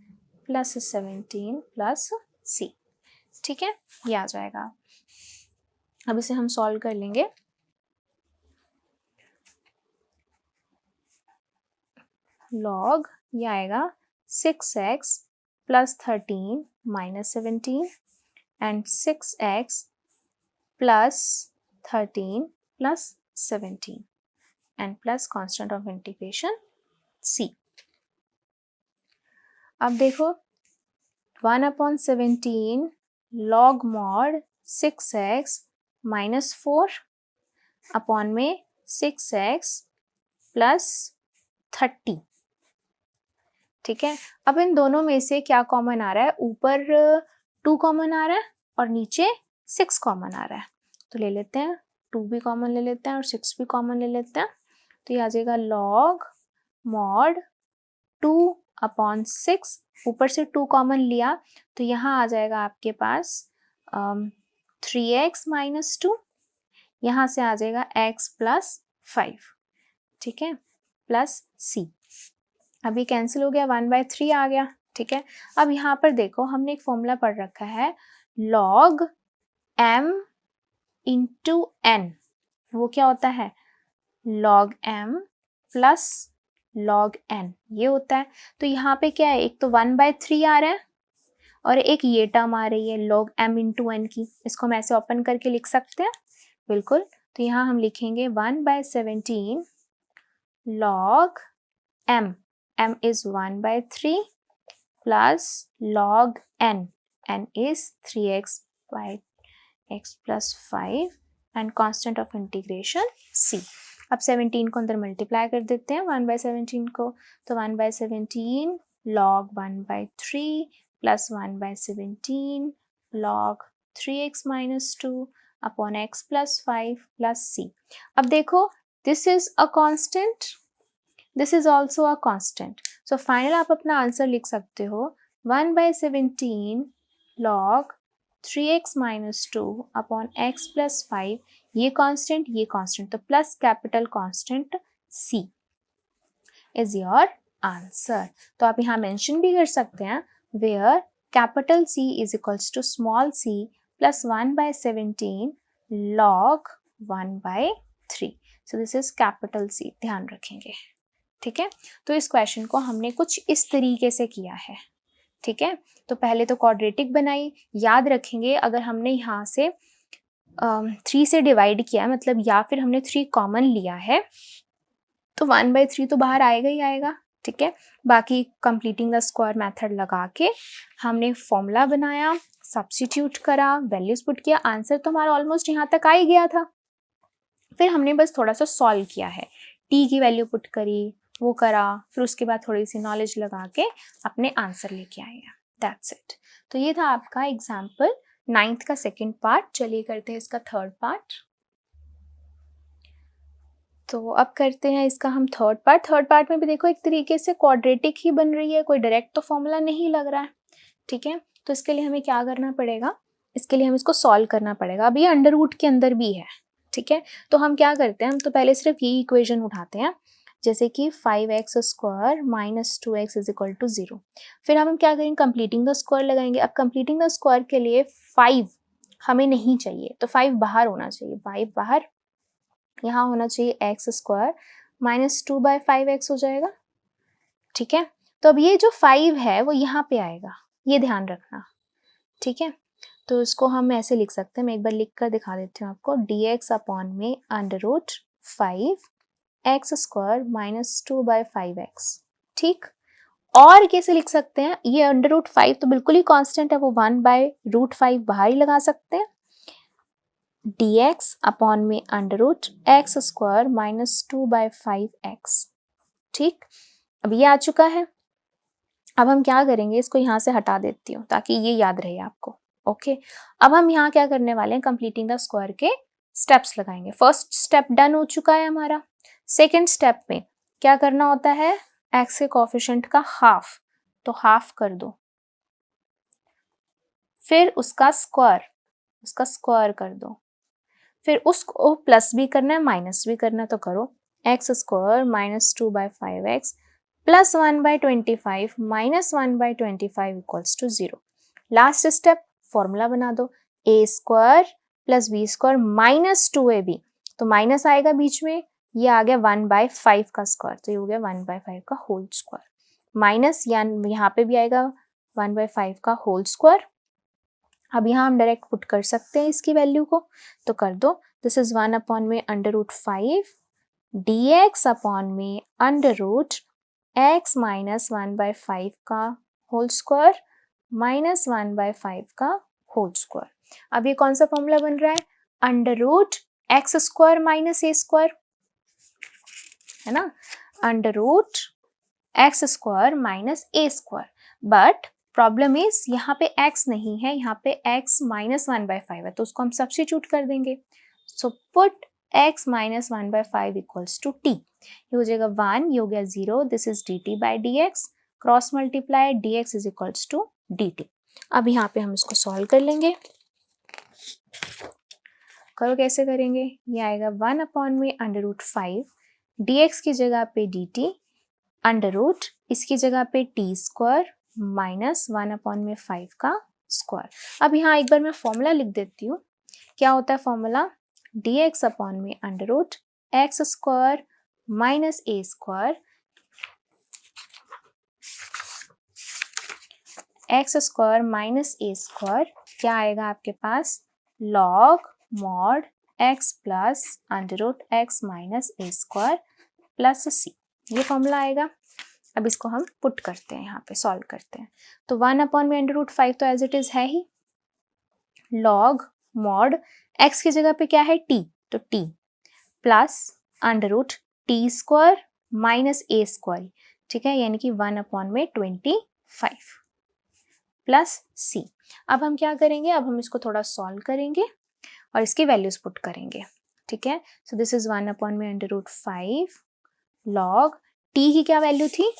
प्लस 17 प्लस c, ठीक है, ये आ जाएगा। अब इसे हम सॉल्व कर लेंगे, लॉग ये आएगा 6x plus 13 minus 17 and 6x plus 13 plus 17 and plus constant of integration c। अब देखो 1/17 log mod 6x -4 अपॉन में 6x प्लस 30। ठीक है, अब इन दोनों में से क्या कॉमन आ रहा है? ऊपर 2 कॉमन आ रहा है और नीचे 6 कॉमन आ रहा है, तो ले लेते हैं 2 भी कॉमन ले लेते हैं और 6 भी कॉमन ले लेते हैं। तो ये आ जाएगा log mod 2 अपॉन 6, ऊपर से 2 कॉमन लिया तो यहाँ आ जाएगा आपके पास 3x माइनस 2, यहाँ से आ जाएगा x प्लस 5। ठीक है, प्लस c, अभी कैंसिल हो गया, 1/3 आ गया। ठीक है, अब यहाँ पर देखो हमने एक फॉर्मूला पढ़ रखा है log m इंटू n, वो क्या होता है? log m plus log n, ये होता है। तो यहाँ पे क्या है, एक तो 1/3 आ रहा है और एक ये टर्म आ रही है log m इंटू n की, इसको हम ऐसे ओपन करके लिख सकते हैं बिल्कुल। तो यहाँ हम लिखेंगे 1/17 log m, m is 1/3 plus log n, n is 3x by x plus 5 and constant of integration c। अब 17 को अंदर मल्टीप्लाई कर देते हैं 1/17 को, तो 1/17 log 1/3 plus 1/17 log 3x minus 2 upon x plus 5 plus c। अब देखो this is a constant, this is also a constant, so final आप अपना आंसर लिख सकते हो 1/17 log 3x minus 2 upon x plus 5, ये कांस्टेंट, तो plus capital constant c is your answer। तो आप यहाँ मेंशन भी कर सकते हैं where capital C is equals to small c plus 1/17 log 1/3, so this is capital C, ध्यान रखेंगे। ठीक है, तो इस क्वेश्चन को हमने कुछ इस तरीके से किया है। ठीक है, तो पहले तो क्वाड्रेटिक बनाई, याद रखेंगे अगर हमने यहाँ से 3 से डिवाइड किया मतलब या फिर हमने 3 कॉमन लिया है तो 1/3 तो बाहर आएगा ही आएगा। ठीक है, बाकी कंप्लीटिंग द स्क्वायर मेथड लगा के हमने फॉर्मूला बनाया, सब्स्टिट्यूट करा, वैल्यूज पुट किया, आंसर तो हमारा ऑलमोस्ट यहाँ तक आ ही गया था। फिर हमने बस थोड़ा सा सॉल्व किया है, टी की वैल्यू पुट करी, वो करा, फिर उसके बाद थोड़ी सी नॉलेज लगा के अपने आंसर लेके आए हैं। That's it. तो ये था आपका एग्जाम्पल 9th का सेकेंड पार्ट। चलिए करते हैं इसका थर्ड पार्ट। तो अब करते हैं इसका हम थर्ड पार्ट। थर्ड पार्ट में भी देखो एक तरीके से क्वाड्रेटिक ही बन रही है, कोई डायरेक्ट तो फॉर्मूला नहीं लग रहा है। ठीक है, तो इसके लिए हमें क्या करना पड़ेगा, इसके लिए हम इसको सॉल्व करना पड़ेगा। अब ये अंडर रूट के अंदर भी है। ठीक है, तो हम क्या करते हैं, हम तो पहले सिर्फ ये इक्वेशन उठाते हैं, जैसे कि 5x square minus 2x is equal to 0। फिर हम क्या करेंगे, कंप्लीटिंग द स्क्वायर लगाएंगे। अब कंप्लीटिंग द स्क्वायर के लिए 5 हमें नहीं चाहिए, तो 5 बाहर होना चाहिए, 5 बाहर, यहाँ होना चाहिए एक्स स्क्वायर माइनस 2/5x हो जाएगा। ठीक है, तो अब ये जो 5 है वो यहाँ पे आएगा, ये ध्यान रखना। ठीक है, तो इसको हम ऐसे लिख सकते हैं, मैं एक बार लिख कर दिखा देती हूँ आपको, dx अपॉन में under root 5x square minus 2/5x। ठीक, और कैसे लिख सकते हैं, ये अंडर रूट 5 तो बिल्कुल ही कांस्टेंट है, वो 1/√5 बाहर ही लगा सकते हैं, dx अपॉन में under root x square minus 2/5x। ठीक, अब ये आ चुका है। अब हम क्या करेंगे, इसको यहाँ से हटा देती हूँ ताकि ये याद रहे आपको। ओके, अब हम यहाँ क्या करने वाले हैं, कंप्लीटिंग द स्क्वायर के स्टेप्स लगाएंगे। फर्स्ट स्टेप डन हो चुका है हमारा। सेकेंड स्टेप में क्या करना होता है, x के कोफिशिएंट का हाफ, तो हाफ कर दो, फिर उसका स्क्वायर कर दो, फिर उसको प्लस भी करना है माइनस भी करना है, तो करो x square minus 2/5x plus 1/25 minus 1/25 equals to 0। Last step formula बना दो, a square plus b square minus 2ab, तो माइनस आएगा बीच में, ये आ गया 1/5 का स्क्वायर, तो ये हो गया 1/5 का होल स्क्वायर, माइनस यहाँ पे भी आएगा 1/5 का होल स्क्वायर। अब यहाँ हम डायरेक्ट पुट कर सकते हैं इसकी वैल्यू को, तो कर दो, दिस इज 1 अपॉन में अंडर रूट 5 dx अपॉन में अंडर रूट x माइनस 1/5 का होल स्क्वायर माइनस 1/5 का होल स्क्वायर। अब ये कौन सा फॉर्मूला बन रहा है, under root x square minus a square, है ना, under root x square minus a square. But problem is यहाँ पे x नहीं है, यहाँ पे x माइनस 1/5 है, तो उसको हम सब्स्टिट्यूट कर देंगे। So put x minus 1/5 equals to t, ये हो जाएगा 1, ये हो गया 0, this is dt by dx, cross multiply dx is equals to dt। अब यहाँ पे हम इसको सॉल्व कर लेंगे। करो कैसे करेंगे, ये आएगा 1 अपॉन में अंडर रूट 5, dx की जगह पे dt, अंडर रूट इसकी जगह पे टी स्क्वायर माइनस 1 अपॉन में 5 का स्क्वायर। अब यहाँ एक बार मैं फॉर्मूला लिख देती हूँ। क्या होता है फॉर्मूला, dx अपॉन में under root x square minus a square, x square minus a square, क्या आएगा आपके पास, log mod x plus under root x minus a square plus c, ये फॉर्मूला आएगा। अब इसको हम पुट करते हैं, यहाँ पे सॉल्व करते हैं। तो 1 अपॉन में अंडर रूट 5 तो एज इट इज है ही, लॉग मॉड एक्स की जगह पे क्या है t, तो t plus under root t square minus a square, ठीक है, यानी कि 1 अपॉन में 25 प्लस c। अब हम क्या करेंगे, अब हम इसको थोड़ा सॉल्व करेंगे और इसकी वैल्यूज पुट करेंगे, ठीक है। सो दिस इज 1 अपॉन में अंडर रूट 5 लॉग t की क्या वैल्यू थी,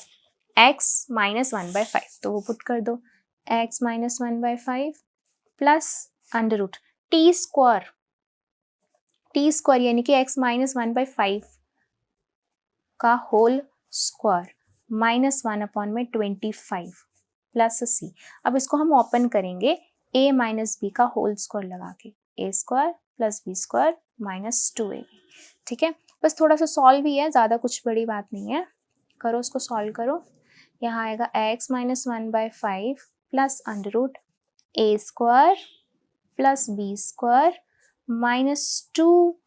x माइनस 1/5, तो वो पुट कर दो, x minus 1/5 plus under root t square यानी कि x माइनस 1/5 का होल स्क्वायर माइनस 1 अपॉन में 25 प्लस c। अब इसको हम ओपन करेंगे a माइनस b का होल स्क्वायर लगा के, a square plus b square minus 2ab, ठीक है। बस थोड़ा सा सॉल्व ही है, ज़्यादा कुछ बड़ी बात नहीं है। करो उसको सॉल्व करो, यहाँ आएगा x minus 1/5 plus under root a square plus b square minus 2ab,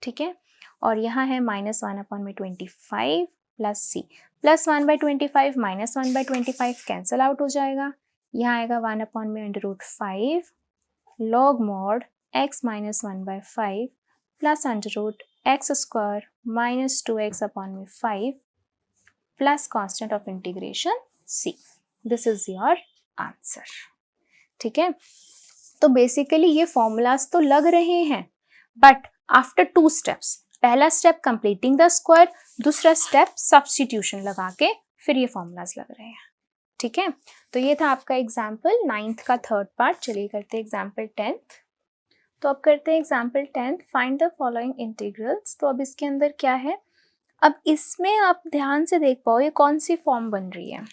ठीक है। और यहाँ है माइनस 1 अपॉन में 25 plus c, plus 1/25 minus 1/25 cancel out हो जाएगा। यहाँ आएगा 1 अपॉन में under root 5 log mod x minus 1/5 plus under root x square minus 2x upon में 5 plus constant of integration c, this is your answer, ठीक है। तो बेसिकली ये फॉर्मूलाज तो लग रहे हैं, बट आफ्टर 2 स्टेप्स, पहला स्टेप कंप्लीटिंग द स्क्वायर, दूसरा स्टेप सब्स्टिट्यूशन लगा के फिर ये फॉर्मूलाज लग रहे हैं, ठीक है। तो ये था आपका एग्जाम्पल 9th का थर्ड पार्ट। चलिए करते हैं एग्जाम्पल 10th। तो अब करते हैं example 10th, find the following integrals. तो अब इसके अंदर क्या है, अब इसमें आप ध्यान से देख पाओ ये कौन सी फॉर्म बन रही है।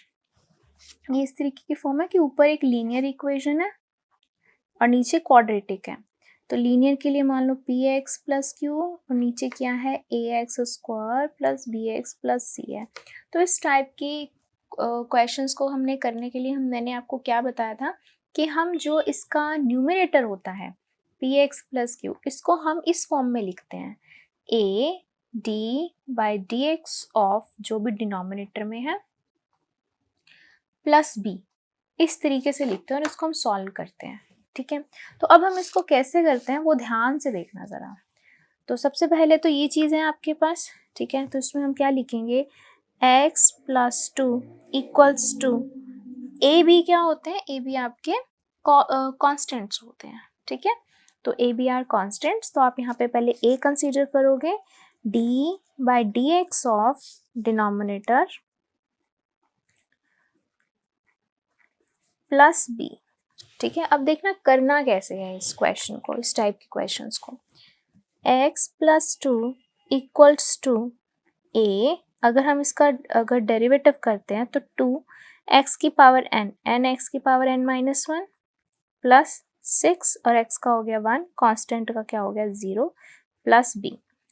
ये इस तरीके की फॉर्म है कि ऊपर एक लीनियर इक्वेशन है और नीचे क्वाड्रेटिक है। तो लीनियर के लिए मान लो पी एक्स प्लस क्यू और नीचे क्या है a x square plus b x plus c है। तो इस टाइप की क्वेश्चंस को हमने करने के लिए मैंने आपको क्या बताया था कि हम जो इसका न्यूमरेटर होता है पी एक्स प्लस क्यू, इसको हम इस फॉर्म में लिखते हैं, A D by D x of जो भी डिनोमिनेटर में है प्लस बी, इस तरीके से लिखते हैं और इसको हम सॉल्व करते हैं, ठीक है। तो अब हम इसको कैसे करते हैं वो ध्यान से देखना ज़रा। तो सबसे पहले तो ये चीज़ है आपके पास, ठीक है। तो इसमें हम क्या लिखेंगे, x plus 2 equals to a b, क्या होते हैं ए बी आपके कॉन्स्टेंट्स होते हैं, ठीक है। तो ए बी आर कॉन्स्टेंट्स, तो आप यहाँ पे पहले a कंसीडर करोगे, d by D x of denominator plus b, ठीक है। अब देखना करना कैसे है इस क्वेश्चन को, इस टाइप के क्वेश्चंस को। x plus 2 equals to a, अगर हम इसका अगर डेरिवेटिव करते हैं तो 2x की पावर n x की पावर n माइनस 1 प्लस 6 और x का हो गया 1, कांस्टेंट का क्या हो गया 0 plus b।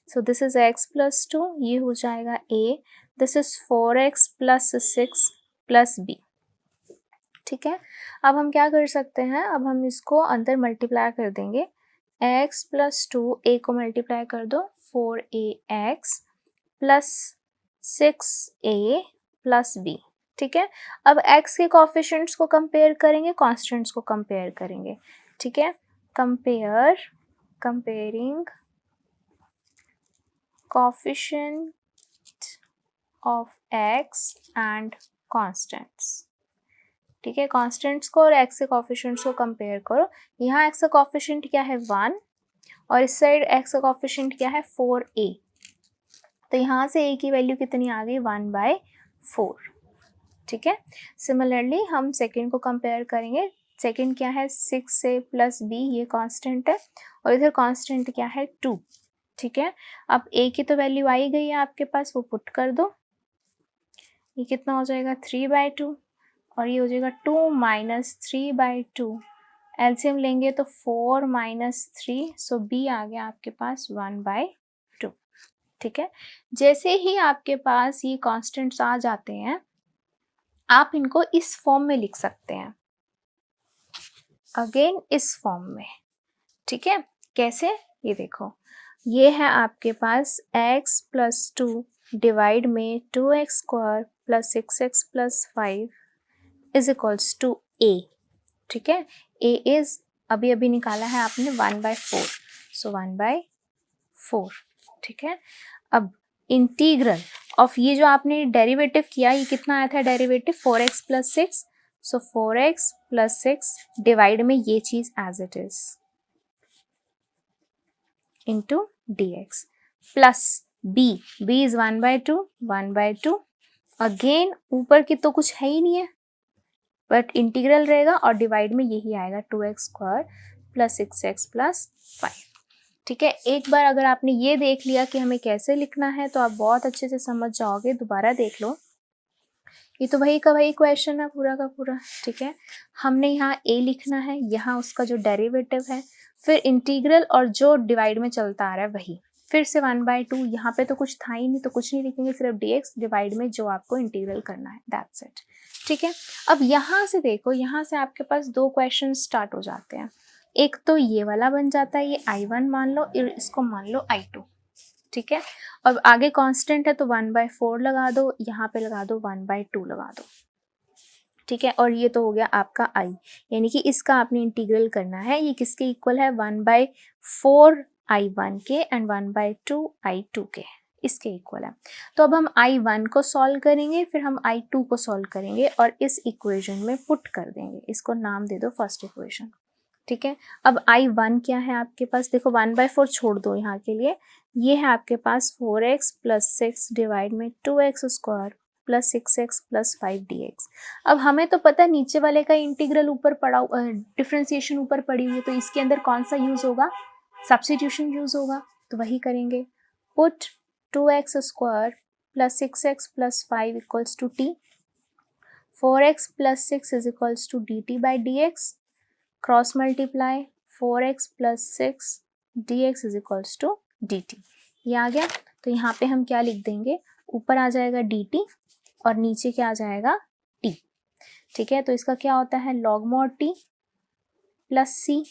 So this is x plus 2, ये हो जाएगा a, this is 4x plus 6 plus b, ठीक है। अब हम क्या कर सकते हैं, अब हम इसको अंदर मल्टीप्लाई कर देंगे, x प्लस 2 a को मल्टीप्लाई कर दो 4ax plus 6a plus b, ठीक है। अब x के कोफिशिएंट्स को कंपेयर करेंगे, कांस्टेंट्स को कंपेयर करेंगे, ठीक है, comparing coefficient of x and constants. ठीक है, कॉन्स्टेंट्स को और एक्स के कोफिशिएंट्स को कंपेयर करो। यहाँ एक्स का कोफिशिएंट क्या है 1 और इस साइड एक्स का कोफिशिएंट क्या है 4a, तो यहाँ से a की वैल्यू कितनी आ गई 1/4। ठीक है, सिमिलरली हम सेकंड को कंपेयर करेंगे। सेकंड क्या है 6a प्लस b, ये कांस्टेंट है और इधर कांस्टेंट क्या है 2। ठीक है, अब a की तो वैल्यू आई गई है आपके पास, वो पुट कर दो। ये कितना हो जाएगा 3/2 और ये हो जाएगा 2 माइनस 3/2। एलसीएम लेंगे तो 4 माइनस 3, सो b आ गया आपके पास 1/2। ठीक है, जैसे ही आपके पास ये कांस्टेंट्स आ जाते हैं आप इनको इस फॉर्म में लिख सकते हैं, अगेन इस फॉर्म में। ठीक है, कैसे, ये देखो, ये है आपके पास x प्लस 2 डिवाइड में 2x square plus 6x plus 5 is equals to a। ठीक है, a इज अभी अभी निकाला है आपने 1/4, सो 1/4। ठीक है, अब इंटीग्रल ऑफ ये जो आपने डेरिवेटिव किया, ये कितना आया था derivative 4x plus 6, so 4x plus 6 divide में ये चीज as it is into dx plus b is 1/2 again ऊपर की तो कुछ है ही नहीं है, बट इंटीग्रल रहेगा और डिवाइड में यही आएगा 2x square plus 6x plus 5। ठीक है, एक बार अगर आपने ये देख लिया कि हमें कैसे लिखना है तो आप बहुत अच्छे से समझ जाओगे। दोबारा देख लो, ये तो वही का वही क्वेश्चन है पूरा का पूरा। ठीक है, हमने यहाँ a लिखना है, यहाँ उसका जो डेरिवेटिव है, फिर इंटीग्रल और जो डिवाइड में चलता आ रहा है वही, फिर से 1/2। यहाँ पे तो कुछ था ही नहीं तो कुछ नहीं लिखेंगे, सिर्फ dx डिवाइड में जो आपको इंटीग्रल करना है, दैट्स इट। ठीक है, अब यहाँ से देखो, यहाँ से आपके पास दो क्वेश्चन स्टार्ट हो जाते हैं। एक तो ये वाला बन जाता है, ये I1 मान लो, इसको मान लो I2। ठीक है, और आगे कांस्टेंट है तो 1/4 लगा दो, यहाँ पे लगा दो 1/2 लगा दो। ठीक है, और ये तो हो गया आपका I, यानी कि इसका आपने इंटीग्रल करना है। ये किसके इक्वल है 1/4 I1 के एंड 1/2 I2 के, इसके इक्वल है। तो अब हम I1 को सॉल्व करेंगे, फिर हम I2 को सॉल्व करेंगे और इस इक्वेशन में पुट कर देंगे। इसको नाम दे दो फर्स्ट इक्वेशन। ठीक है, अब I1 क्या है आपके पास, देखो 1/4 छोड़ दो यहाँ के लिए, ये है आपके पास 4x प्लस 6 डिवाइड में 2x square plus 6x plus 5 dx। अब हमें तो पता है नीचे वाले का इंटीग्रल ऊपर पड़ा, डिफ्रेंसिएशन ऊपर पड़ी हुई है, तो इसके अंदर कौन सा यूज होगा, सब्स्टिट्यूशन यूज होगा, तो वही करेंगे। Put 2x square plus 6x plus 5 equals to t, 4x plus 6 is equals to dt by dx, cross multiply 4x plus 6 dx is equals to dt। ये आ गया, तो यहाँ पे हम क्या लिख देंगे, ऊपर आ जाएगा dt और नीचे क्या आ जाएगा t। ठीक है, तो इसका क्या होता है log mod t plus c।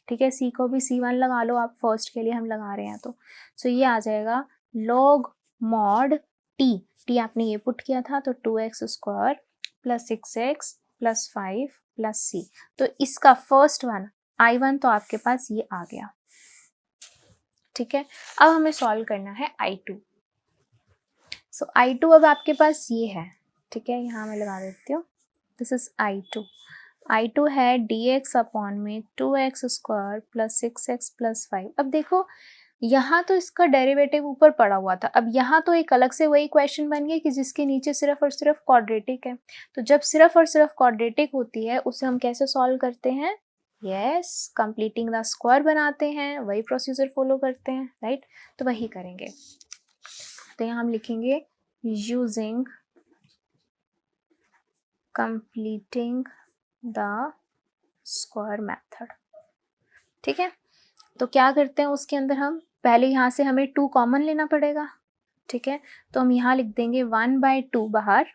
ठीक है, c को भी c1 लगा लो आप, फर्स्ट के लिए हम लगा रहे हैं तो। सो ये आ जाएगा लॉग मॉड t आपने ये पुट किया था, तो 2x square plus 6x plus 5 plus c। तो इसका फर्स्ट वन I1 तो आपके पास ये आ गया। ठीक है, अब हमें सॉल्व करना है I2। सो I2 अब आपके पास ये है। ठीक है, यहाँ मैं लगा देती हूँ, दिस इज I2 है dx अपॉन में 2x square plus 6x plus 5। अब देखो यहाँ तो इसका डेरिवेटिव ऊपर पड़ा हुआ था, अब यहाँ तो एक अलग से वही क्वेश्चन बन गया कि जिसके नीचे सिर्फ और सिर्फ क्वाड्रेटिक है। तो जब सिर्फ और सिर्फ क्वाड्रेटिक होती है उसे हम कैसे सॉल्व करते हैं, यस कंप्लीटिंग द स्क्वायर बनाते हैं, वही प्रोसीजर फॉलो करते हैं, राइट। तो वही करेंगे, तो यहाँ हम लिखेंगे using completing the square method. ठीक है, तो क्या करते हैं उसके अंदर, हम पहले यहाँ से हमें 2 कॉमन लेना पड़ेगा। ठीक है, तो हम यहाँ लिख देंगे 1/2 बाहर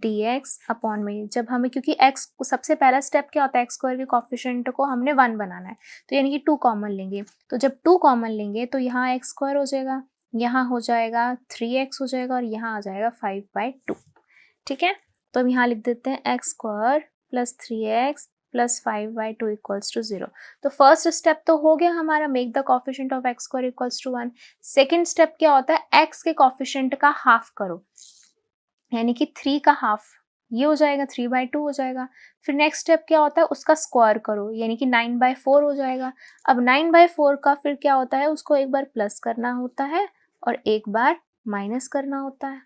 dx अपॉन में, जब हमें, क्योंकि x को सबसे पहला स्टेप क्या होता है, x स्क्वायर के कोफिशिएंट को हमने 1 बनाना है, तो यानी कि 2 कॉमन लेंगे। तो जब 2 कॉमन लेंगे तो यहाँ x स्क्वायर हो जाएगा, यहाँ हो जाएगा 3x हो जाएगा और यहाँ आ जाएगा 5/2। ठीक है, तो हम यहाँ लिख देते हैं x square plus 3x plus 5/2 equals to 0। तो फर्स्ट स्टेप तो हो गया हमारा, make the coefficient of x square equals to 1। Second step क्या होता है, x के कोफिशिएंट का हाफ करो, यानी कि 3 का हाफ, ये हो जाएगा 3/2 हो जाएगा। फिर नेक्स्ट स्टेप क्या होता है, उसका स्क्वायर करो, यानी कि 9/4 हो जाएगा। अब 9/4 का फिर क्या होता है, उसको एक बार प्लस करना होता है और एक बार माइनस करना होता है।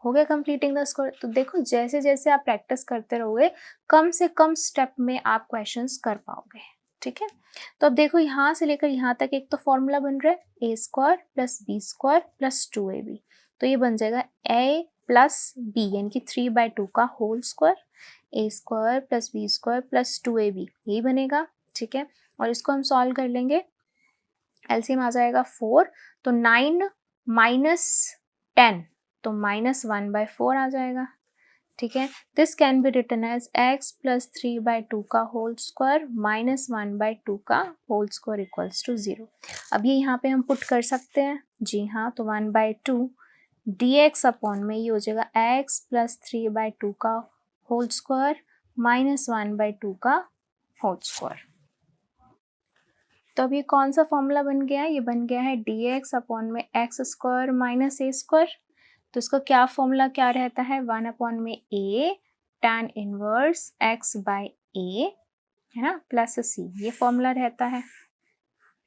हो गया कंप्लीटिंग द स्क्वायर। तो देखो जैसे जैसे आप प्रैक्टिस करते रहोगे, कम से कम स्टेप में आप क्वेश्चंस कर पाओगे, ठीक है। तो अब देखो यहाँ से लेकर यहाँ तक एक तो फॉर्मूला बन रहा है a square plus b square plus 2ab। तो ये बन जाएगा a प्लस b, यानी कि 3/2 का whole square, a square plus b square plus 2ab, यही बनेगा, ठीक है। और इसको हम सॉल्व कर लेंगे, एलसीएम आ जाएगा 4, तो 9 माइनस 10, तो -1/4 आ जाएगा, ठीक है। This can be written as x plus 3/2 का होल स्क्वायर माइनस 1/2 का होल स्क्वायर इक्वल्स टू 0। अब ये यहाँ पे हम पुट कर सकते हैं, जी हाँ। तो 1/2 dx अपॉन में ये हो जाएगा x प्लस 3/2 का होल स्क्वायर माइनस 1/2 का होल स्क्वायर। तो अब ये कौन सा फॉर्मूला बन गया है, ये बन गया है dx अपॉन में x square minus a square. तो इसका क्या फॉर्मूला क्या रहता है, 1 अपॉन में a tan inverse x by a, है ना, प्लस c, ये फॉर्मूला रहता है,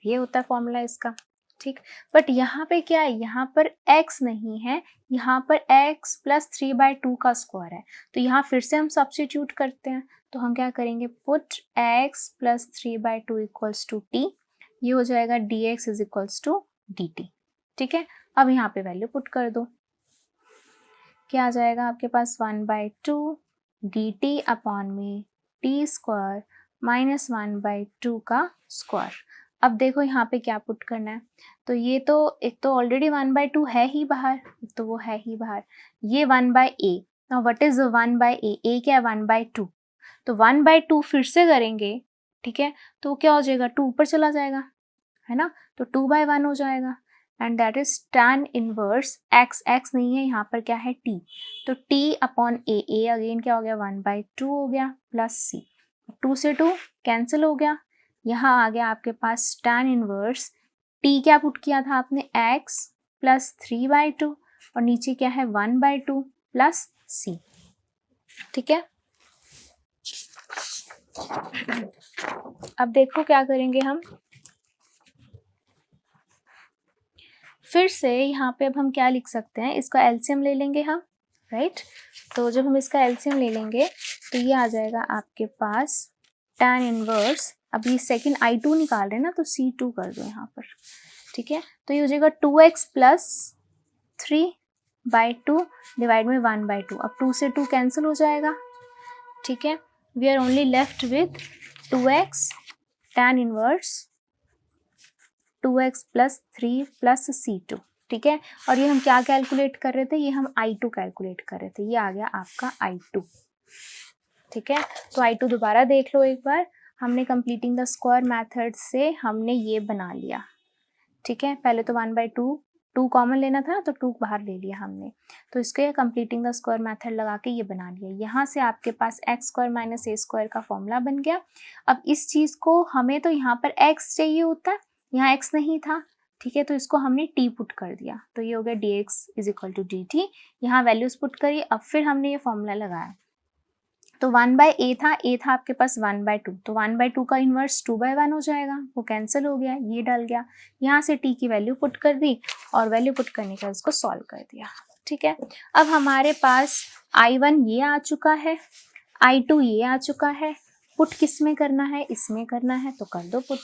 ये होता है फॉर्मूला इसका, ठीक। बट यहाँ पे क्या है, यहाँ पर x नहीं है, यहाँ पर x प्लस 3/2 का स्क्वायर है। तो यहाँ फिर से हम सब्स्टिट्यूट करते हैं, तो हम क्या करेंगे, put x plus 3/2 equals to t, ये हो जाएगा dx is equals to dt, ठीक है। अब यहाँ पे वैल्यू पुट कर दो, क्या आ जाएगा आपके पास, 1/2 dt अपॉन में t स्क्वायर माइनस 1/2 का स्क्वायर। अब देखो यहाँ पे क्या पुट करना है, तो ये तो एक तो ऑलरेडी 1/2 है ही बाहर, तो वो है ही बाहर, ये 1/a। Now what is 1/a, a क्या है 1/2, तो 1/2 फिर से करेंगे, ठीक है। तो क्या हो जाएगा, 2 ऊपर चला जाएगा, है ना, तो 2/1 हो जाएगा, and that is tan inverse x, x नहीं है यहाँ पर, क्या है t, तो t अपॉन a अगेन क्या हो गया 1/2 हो गया प्लस c, 2 से 2 कैंसिल हो गया, यहाँ आ गया आपके पास tan इनवर्स t, क्या पुट किया था आपने, x प्लस 3/2 और नीचे क्या है 1/2 प्लस c, ठीक है। अब देखो क्या करेंगे हम, फिर से यहाँ पे अब हम क्या लिख सकते हैं, इसका एलसीएम ले लेंगे हम, राइट। तो जब हम इसका एलसीएम ले लेंगे तो ये आ जाएगा आपके पास tan इनवर्स, अब ये सेकेंड I2 निकाल रहे हैं ना, तो C2 कर दो यहाँ पर, ठीक है। तो ये हो जाएगा 2x प्लस 3/2 डिवाइड में 1/2, अब 2 से 2 कैंसिल हो जाएगा, ठीक है। We are only left with 2x tan inverse 2x plus 3 plus C2, ठीक है। और ये हम क्या कैलकुलेट कर रहे थे, ये हम I2 कैलकुलेट कर रहे थे, ये आ गया आपका I2, ठीक है। तो I2 दोबारा देख लो एक बार, हमने कंप्लीटिंग द स्क्वायर मेथड से हमने ये बना लिया, ठीक है। पहले तो 1/2 2 कॉमन लेना था, तो 2 बाहर ले लिया हमने, तो इसके कंप्लीटिंग द स्क्वायर मेथड लगा के ये बना लिया। यहाँ से आपके पास x square minus a square का फॉर्मूला बन गया। अब इस चीज़ को हमें तो यहाँ पर x चाहिए होता है, यहाँ x नहीं था, ठीक है, तो इसको हमने t पुट कर दिया, तो ये हो गया dx is equal to dt, यहाँ वैल्यूज पुट करी, अब फिर हमने ये फॉर्मूला लगाया, तो 1/a था, a था आपके पास 1/2, तो 1/2 का इन्वर्स 2/1 हो जाएगा, वो कैंसिल हो गया, ये डल गया, यहाँ से t की वैल्यू पुट कर दी और वैल्यू पुट करने के बाद इसको सॉल्व कर दिया, ठीक है। अब हमारे पास I1 ये आ चुका है, I2 ये आ चुका है, पुट किस में करना है, इसमें करना है, तो कर दो पुट।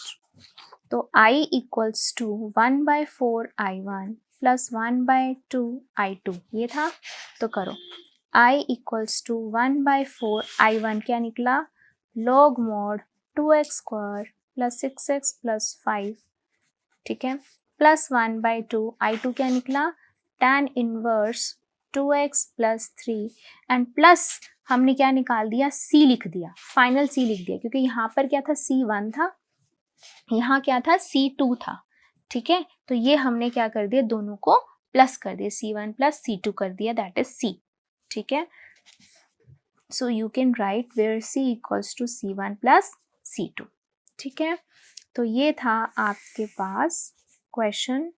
तो I equals to 1/4 I1 plus 1/2 I2, ये था, तो करो। I इक्वल्स टू 1/4 I1 क्या निकला, log mod 2x square plus 6x plus 5, ठीक है, प्लस 1/2 I2 क्या निकला, tan inverse 2x plus 3 and plus हमने क्या निकाल दिया, C लिख दिया, फाइनल C लिख दिया, क्योंकि यहाँ पर क्या था C1 था, यहाँ क्या था C2 था, ठीक है। तो ये हमने क्या कर दिया, दोनों को प्लस कर दिया, C1 प्लस C2 कर दिया, दैट इज C, ठीक है। So you can write where c equals to c1 plus c2। ठीक है, तो ये था आपके पास क्वेश्चन।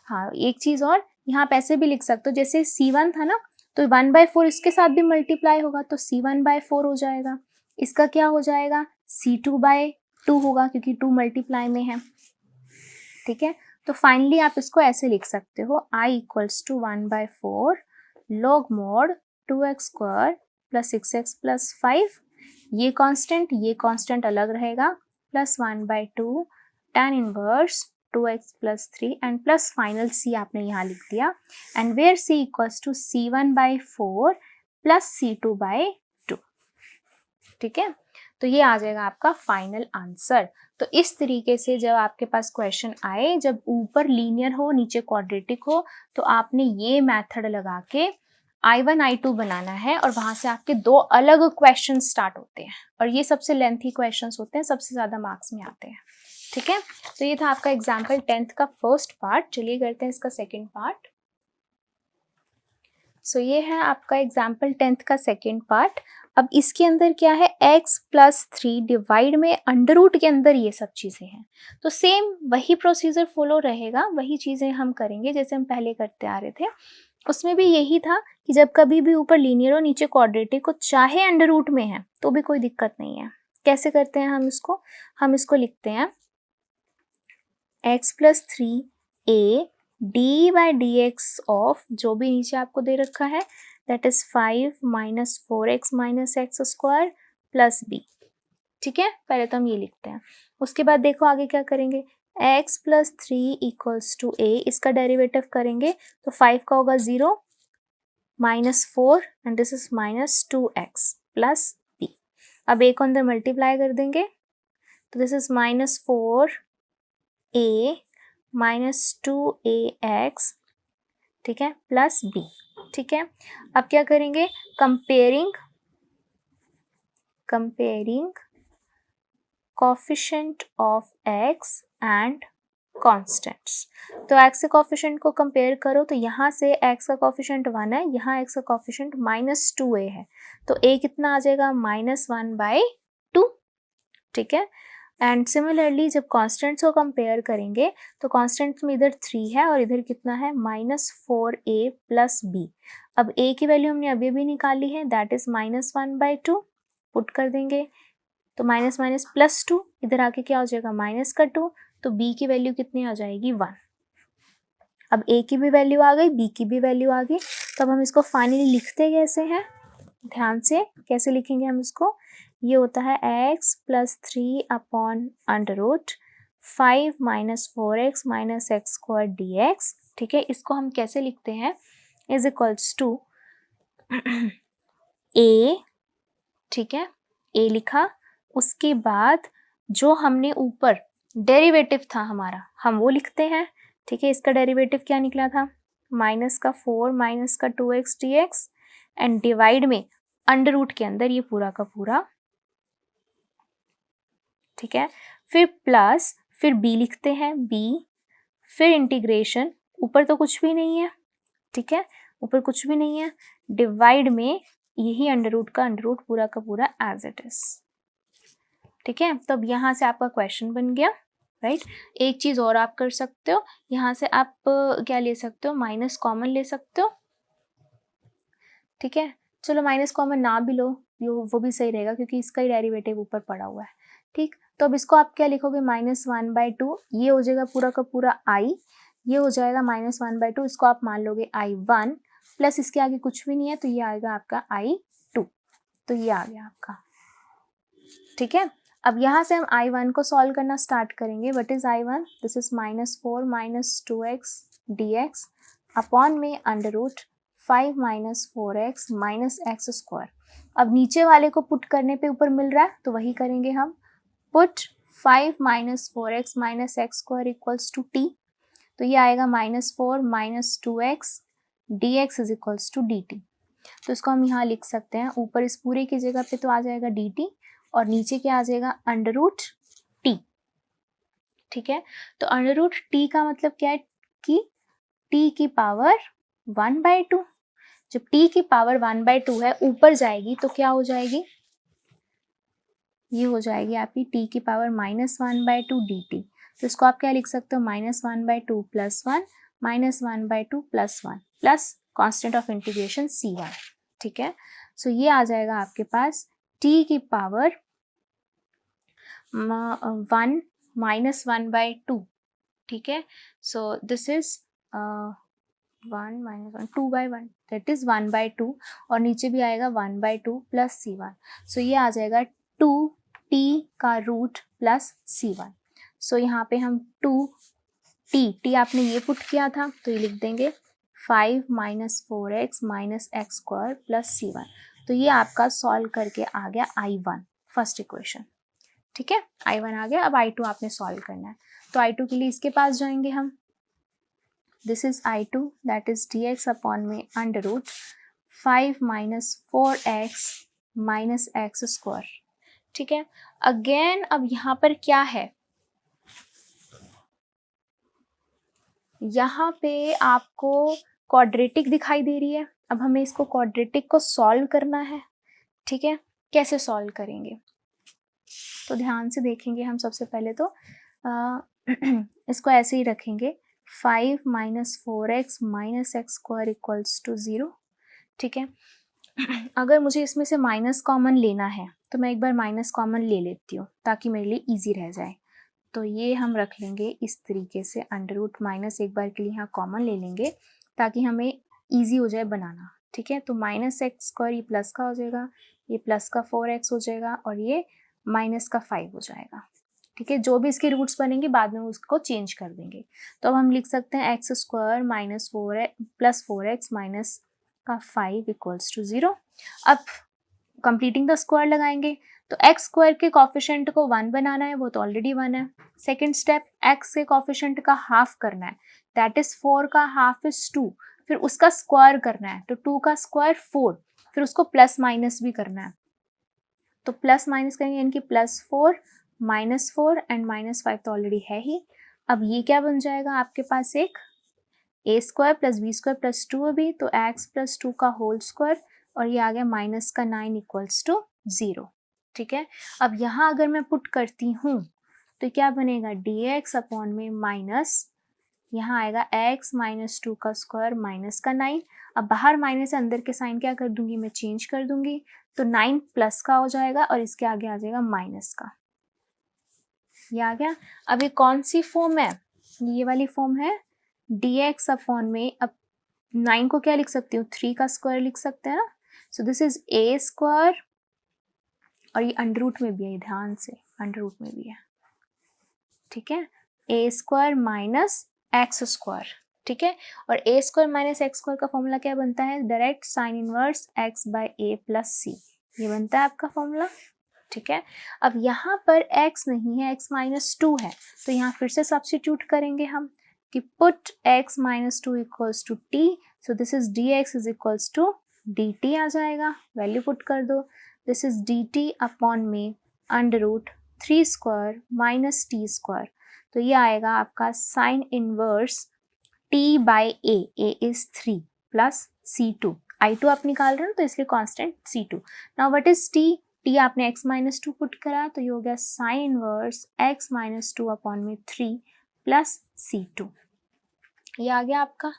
हाँ, एक चीज़ और, यहाँ आप ऐसे भी लिख सकते हो, जैसे c1 था ना, तो 1/4 इसके साथ भी मल्टीप्लाई होगा तो c1/4 हो जाएगा। इसका क्या हो जाएगा, c2/2 होगा क्योंकि 2 मल्टीप्लाई में है। ठीक है, तो फाइनली आप इसको ऐसे लिख सकते हो, i equals to 1/4 log mod 2x square plus 6x plus 5, ये कांस्टेंट अलग रहेगा, plus 1/2 tan inverse 2x plus 3 and plus final c आपने यहाँ लिख दिया, and where c equals to c1/4 plus c2/2। ठीक है, तो ये आ जाएगा आपका फाइनल आंसर। तो इस तरीके से जब आपके पास क्वेश्चन आए, जब ऊपर लीनियर हो नीचे क्वाड्रेटिक हो, तो आपने ये मेथड लगा के I1 I2 बनाना है, और वहां से आपके दो अलग क्वेश्चन स्टार्ट होते हैं, और ये सबसे लेंथी क्वेश्चंस होते हैं, सबसे ज्यादा मार्क्स में आते हैं। ठीक है, तो ये था आपका एग्जाम्पल 10th का फर्स्ट पार्ट। चलिए करते हैं इसका सेकेंड पार्ट। सो ये है आपका एग्जाम्पल 10th का सेकेंड पार्ट। अब इसके अंदर क्या है, x प्लस 3 डिवाइड में अंडर रूट के अंदर ये सब चीज़ें हैं, तो सेम वही प्रोसीजर फॉलो रहेगा, वही चीज़ें हम करेंगे जैसे हम पहले करते आ रहे थे। उसमें भी यही था कि जब कभी भी ऊपर लीनियर हो नीचे क्वाड्रेटिक हो, चाहे अंडर रूट में है तो भी कोई दिक्कत नहीं है। कैसे करते हैं हम इसको लिखते हैं x plus 3a d/dx of जो भी नीचे आपको दे रखा है, that is 5 minus 4x minus x square plus b। ठीक है, पहले तो हम ये लिखते हैं, उसके बाद देखो आगे क्या करेंगे, x plus 3 equals to a, इसका डेरिवेटिव करेंगे तो 5 का होगा 0 minus 4 and this is minus 2x plus b। अब a को अंदर मल्टीप्लाई कर देंगे तो this is minus 4a minus 2ax, ठीक है, प्लस b। ठीक है, अब क्या करेंगे, comparing coefficient of x and constants. तो x के कोफिशिएंट को कंपेयर करो, तो यहाँ से x का कोफिशिएंट 1 है, यहाँ x का कोफिशिएंट माइनस 2a है, तो a कितना आ जाएगा, -1/2। ठीक है, एंड सिमिलरली जब कॉन्स्टेंट्स को कंपेयर करेंगे तो कॉन्स्टेंट्स में इधर 3 है और इधर कितना है, -4a प्लस b। अब a की वैल्यू हमने अभी भी निकाली है, दैट इज -1/2, पुट कर देंगे तो माइनस माइनस प्लस 2, इधर आके क्या हो जाएगा, माइनस का 2, तो b की वैल्यू कितनी आ जाएगी, 1। अब a की भी वैल्यू आ गई, b की भी वैल्यू आ गई, तो अब हम इसको फाइनली लिखते कैसे हैं, ध्यान से कैसे लिखेंगे हम इसको, ये होता है x plus 3 upon under root 5 minus 4x minus x square dx। ठीक है, इसको हम कैसे लिखते हैं, इज इक्वल्स टू a, ठीक है, a लिखा, उसके बाद जो हमने ऊपर डेरिवेटिव था हमारा, हम वो लिखते हैं। ठीक है, इसका डेरिवेटिव क्या निकला था, माइनस का 4 माइनस का 2x dx एंड डिवाइड में अंडर रूट के अंदर ये पूरा का पूरा। ठीक है, फिर प्लस, फिर b लिखते हैं b, फिर इंटीग्रेशन, ऊपर तो कुछ भी नहीं है, ठीक है, ऊपर कुछ भी नहीं है, डिवाइड में यही अंडर रूट का अंडर रूट पूरा का पूरा एज इट इज। ठीक है, तो अब यहाँ से आपका क्वेश्चन बन गया, राइट। एक चीज और आप कर सकते हो, यहाँ से आप क्या ले सकते हो, माइनस कॉमन ले सकते हो। ठीक है, चलो माइनस कॉमन ना भी लो, वो भी सही रहेगा क्योंकि इसका ही डेरिवेटिव ऊपर पड़ा हुआ है। ठीक, तो अब इसको आप क्या लिखोगे, -1/2, ये हो जाएगा पूरा का पूरा i, ये हो जाएगा -1/2, इसको आप मान लोगे i1 प्लस इसके आगे कुछ भी नहीं है तो ये आएगा आपका i2, तो ये आ गया आपका। ठीक है, अब यहाँ से हम i1 को सॉल्व करना स्टार्ट करेंगे। What is i1, this is -4 minus 2x dx upon में under root 5 minus 4x minus x square. अब नीचे वाले को पुट करने पे ऊपर मिल रहा है तो वही करेंगे हम, put 5 minus 4x minus x square equals to t, तो ये आएगा -4 minus 2x dx is equals to dt। तो इसको हम यहाँ लिख सकते हैं, ऊपर इस पूरे की जगह पे तो आ जाएगा dt और नीचे क्या आ जाएगा, अंडर रूट t। ठीक है, तो अंडर रूट t का मतलब क्या है कि t की पावर 1/2, जब t की पावर 1/2 है ऊपर जाएगी तो क्या हो जाएगी, ये हो जाएगी आपकी t की पावर -1/2 dt। तो इसको आप क्या लिख सकते हो, -1/2 + 1 -1/2 + 1 plus constant of integration c1। ठीक है, सो ये आ जाएगा आपके पास t की पावर 1 -1/2। ठीक है, so this is 1 -1 2/1 that is 1/2 और नीचे भी आएगा 1/2 प्लस c1। सो ये आ जाएगा 2t का रूट प्लस c1। सो यहाँ पे हम 2t आपने ये पुट किया था तो ये लिख देंगे 5 - 4x - x² प्लस c1। तो ये आपका सॉल्व करके आ गया I1 फर्स्ट इक्वेशन। ठीक है, I1 आ गया। अब I2 आपने सॉल्व करना है, तो I2 के लिए इसके पास जाएंगे हम। This is I2 that is dx upon में अंडर रूट 5 - 4x - x²। ठीक है, अगेन अब यहाँ पर क्या है, यहाँ पे आपको क्वाड्रेटिक दिखाई दे रही है। अब हमें इसको क्वाड्रेटिक को सॉल्व करना है। ठीक है, कैसे सॉल्व करेंगे, तो ध्यान से देखेंगे हम। सबसे पहले तो इसको ऐसे ही रखेंगे 5 - 4x - x² = 0। ठीक है, अगर मुझे इसमें से माइनस कॉमन लेना है तो मैं एक बार माइनस कॉमन ले लेती हूँ ताकि मेरे लिए इजी रह जाए। तो ये हम रख लेंगे इस तरीके से, अंडर रूट माइनस एक बार के लिए यहाँ कॉमन ले लेंगे ताकि हमें इजी हो जाए बनाना। ठीक है, तो -x² ये प्लस का हो जाएगा, ये प्लस का 4x हो जाएगा और ये माइनस का 5 हो जाएगा। ठीक है, जो भी इसके रूट्स बनेंगे बाद में उसको चेंज कर देंगे। तो अब हम लिख सकते हैं x² - 4 प्लस 4x माइनस का 5 = 0। अब कंप्लीटिंग द स्क्वायर लगाएंगे तो x² के कोफिशिएंट को 1 बनाना है, वो तो ऑलरेडी 1 है। सेकेंड स्टेप, x के कोफिशिएंट का हाफ करना है, दैट इज 4 का हाफ इज 2, फिर उसका स्क्वायर करना है तो 2 का स्क्वायर 4, फिर उसको प्लस माइनस भी करना है। तो प्लस माइनस करेंगे यानी कि +4 -4 एंड -5 तो ऑलरेडी है ही। अब ये क्या बन जाएगा आपके पास, एक a² + b² + 2 अभी, तो x + 2 का होल स्क्वायर और ये आ गया -9 = 0। ठीक है, अब यहाँ अगर मैं पुट करती हूँ तो क्या बनेगा, dx अपॉन में माइनस, यहाँ आएगा x - 2 का स्क्वायर -9। अब बाहर माइनस अंदर के साइन क्या कर दूंगी, मैं चेंज कर दूंगी, तो 9 प्लस का हो जाएगा और इसके आगे आ जाएगा माइनस का, ये आ गया। अब ये कौन सी फॉर्म है, ये वाली फॉर्म है dx अपॉन में, अब 9 को क्या लिख सकती हूँ, 3 का स्क्वायर लिख सकते हैं ना। सो दिस इज a² और ये अंडर रूट में भी है, ध्यान से अंडर रूट में भी है। ठीक है, a² माइनस x²। ठीक है, और a² माइनस x² का फॉर्मूला क्या बनता है, direct sine inverse x/a + c, ये बनता है आपका फॉर्मूला। ठीक है, अब यहाँ पर x नहीं है, x - 2 है, तो यहाँ फिर से सब्स्टिट्यूट करेंगे हम कि put x - 2 = t, so this is dx = dt आ जाएगा, वैल्यू पुट कर दो। दिस इज dt अपॉन में अंडर रूट 3² माइनस t², तो ये आएगा आपका sine inverse t/a, a is 3 plus c2, I2 आप निकाल रहे हो तो इसलिए constant c2। Now what is t आपने x - 2 पुट करा तो ये हो गया साइन इनवर्स x - 2 अपॉन में 3 प्लस c2, ये आ गया आपका।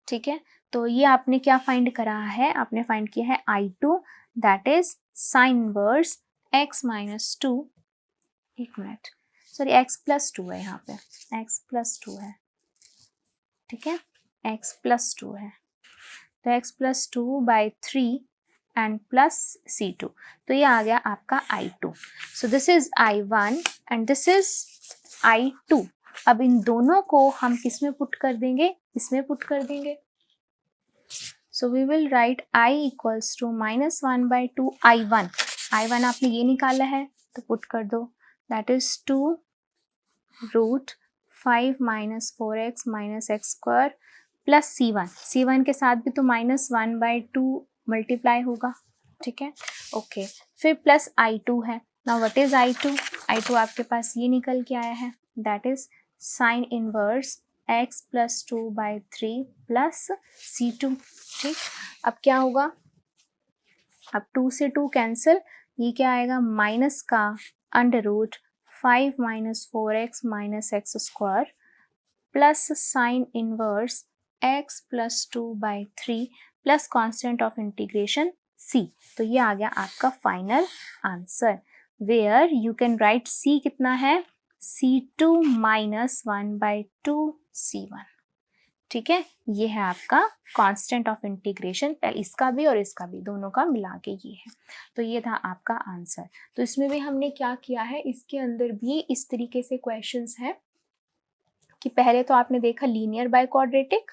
ठीक है, तो ये आपने क्या फाइंड करा है, आपने फाइंड किया है I2 that is sine inverse x - 2, एक मिनट सॉरी x + 2 है, यहाँ पे x + 2 है। ठीक है, x + 2 है, तो x + 2/3 एंड प्लस c2, तो ये आ गया आपका I2। So this is I1 and this is I2। अब इन दोनों को हम किस में पुट कर देंगे, इसमें पुट कर देंगे। So we will write I = -1/2 I1, I1 आपने ये निकाला है तो पुट कर दो, that is 2 root 5 - 4x - x² plus c1 के साथ भी तो -1/2 मल्टीप्लाई होगा। ठीक है, ओके, फिर प्लस I2 है। नाउ व्हाट इज I2 आपके पास ये निकल के आया है, that is sine inverse x plus 2/3 plus c2। ठीक, अब क्या होगा, अब 2 से 2 कैंसिल, ये क्या आएगा माइनस का under root 5 minus 4x minus x square plus sine inverse x plus 2/3 plus constant of integration c। तो ये आ गया आपका final answer, where you can write c कितना है, c2 माइनस 1/2 c1। ठीक है, ये है आपका कांस्टेंट ऑफ इंटीग्रेशन, इसका भी और इसका भी, दोनों का मिला के ये है। तो ये था आपका आंसर। तो इसमें भी हमने क्या किया है, इसके अंदर भी इस तरीके से क्वेश्चंस हैं कि पहले तो आपने देखा लीनियर बाय क्वाड्रेटिक,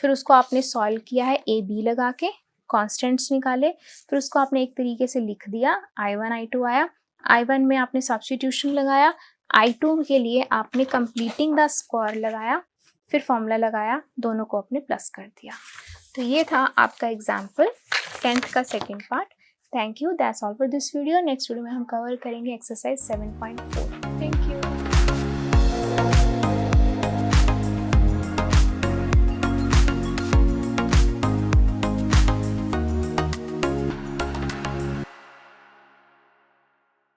फिर उसको आपने सॉल्व किया है ए बी लगा के, कॉन्स्टेंट्स निकाले, फिर उसको आपने एक तरीके से लिख दिया, I1 I2 आया, I1 में आपने सब्स्टिट्यूशन लगाया, I2 के लिए आपने कंप्लीटिंग द स्क्वायर लगाया, फिर फॉर्मूला लगाया, दोनों को आपने प्लस कर दिया। तो ये था आपका एग्जाम्पल 10th का second part. Thank you, that's all for this video. Next video में हम कवर करेंगे एक्सरसाइज 7.4।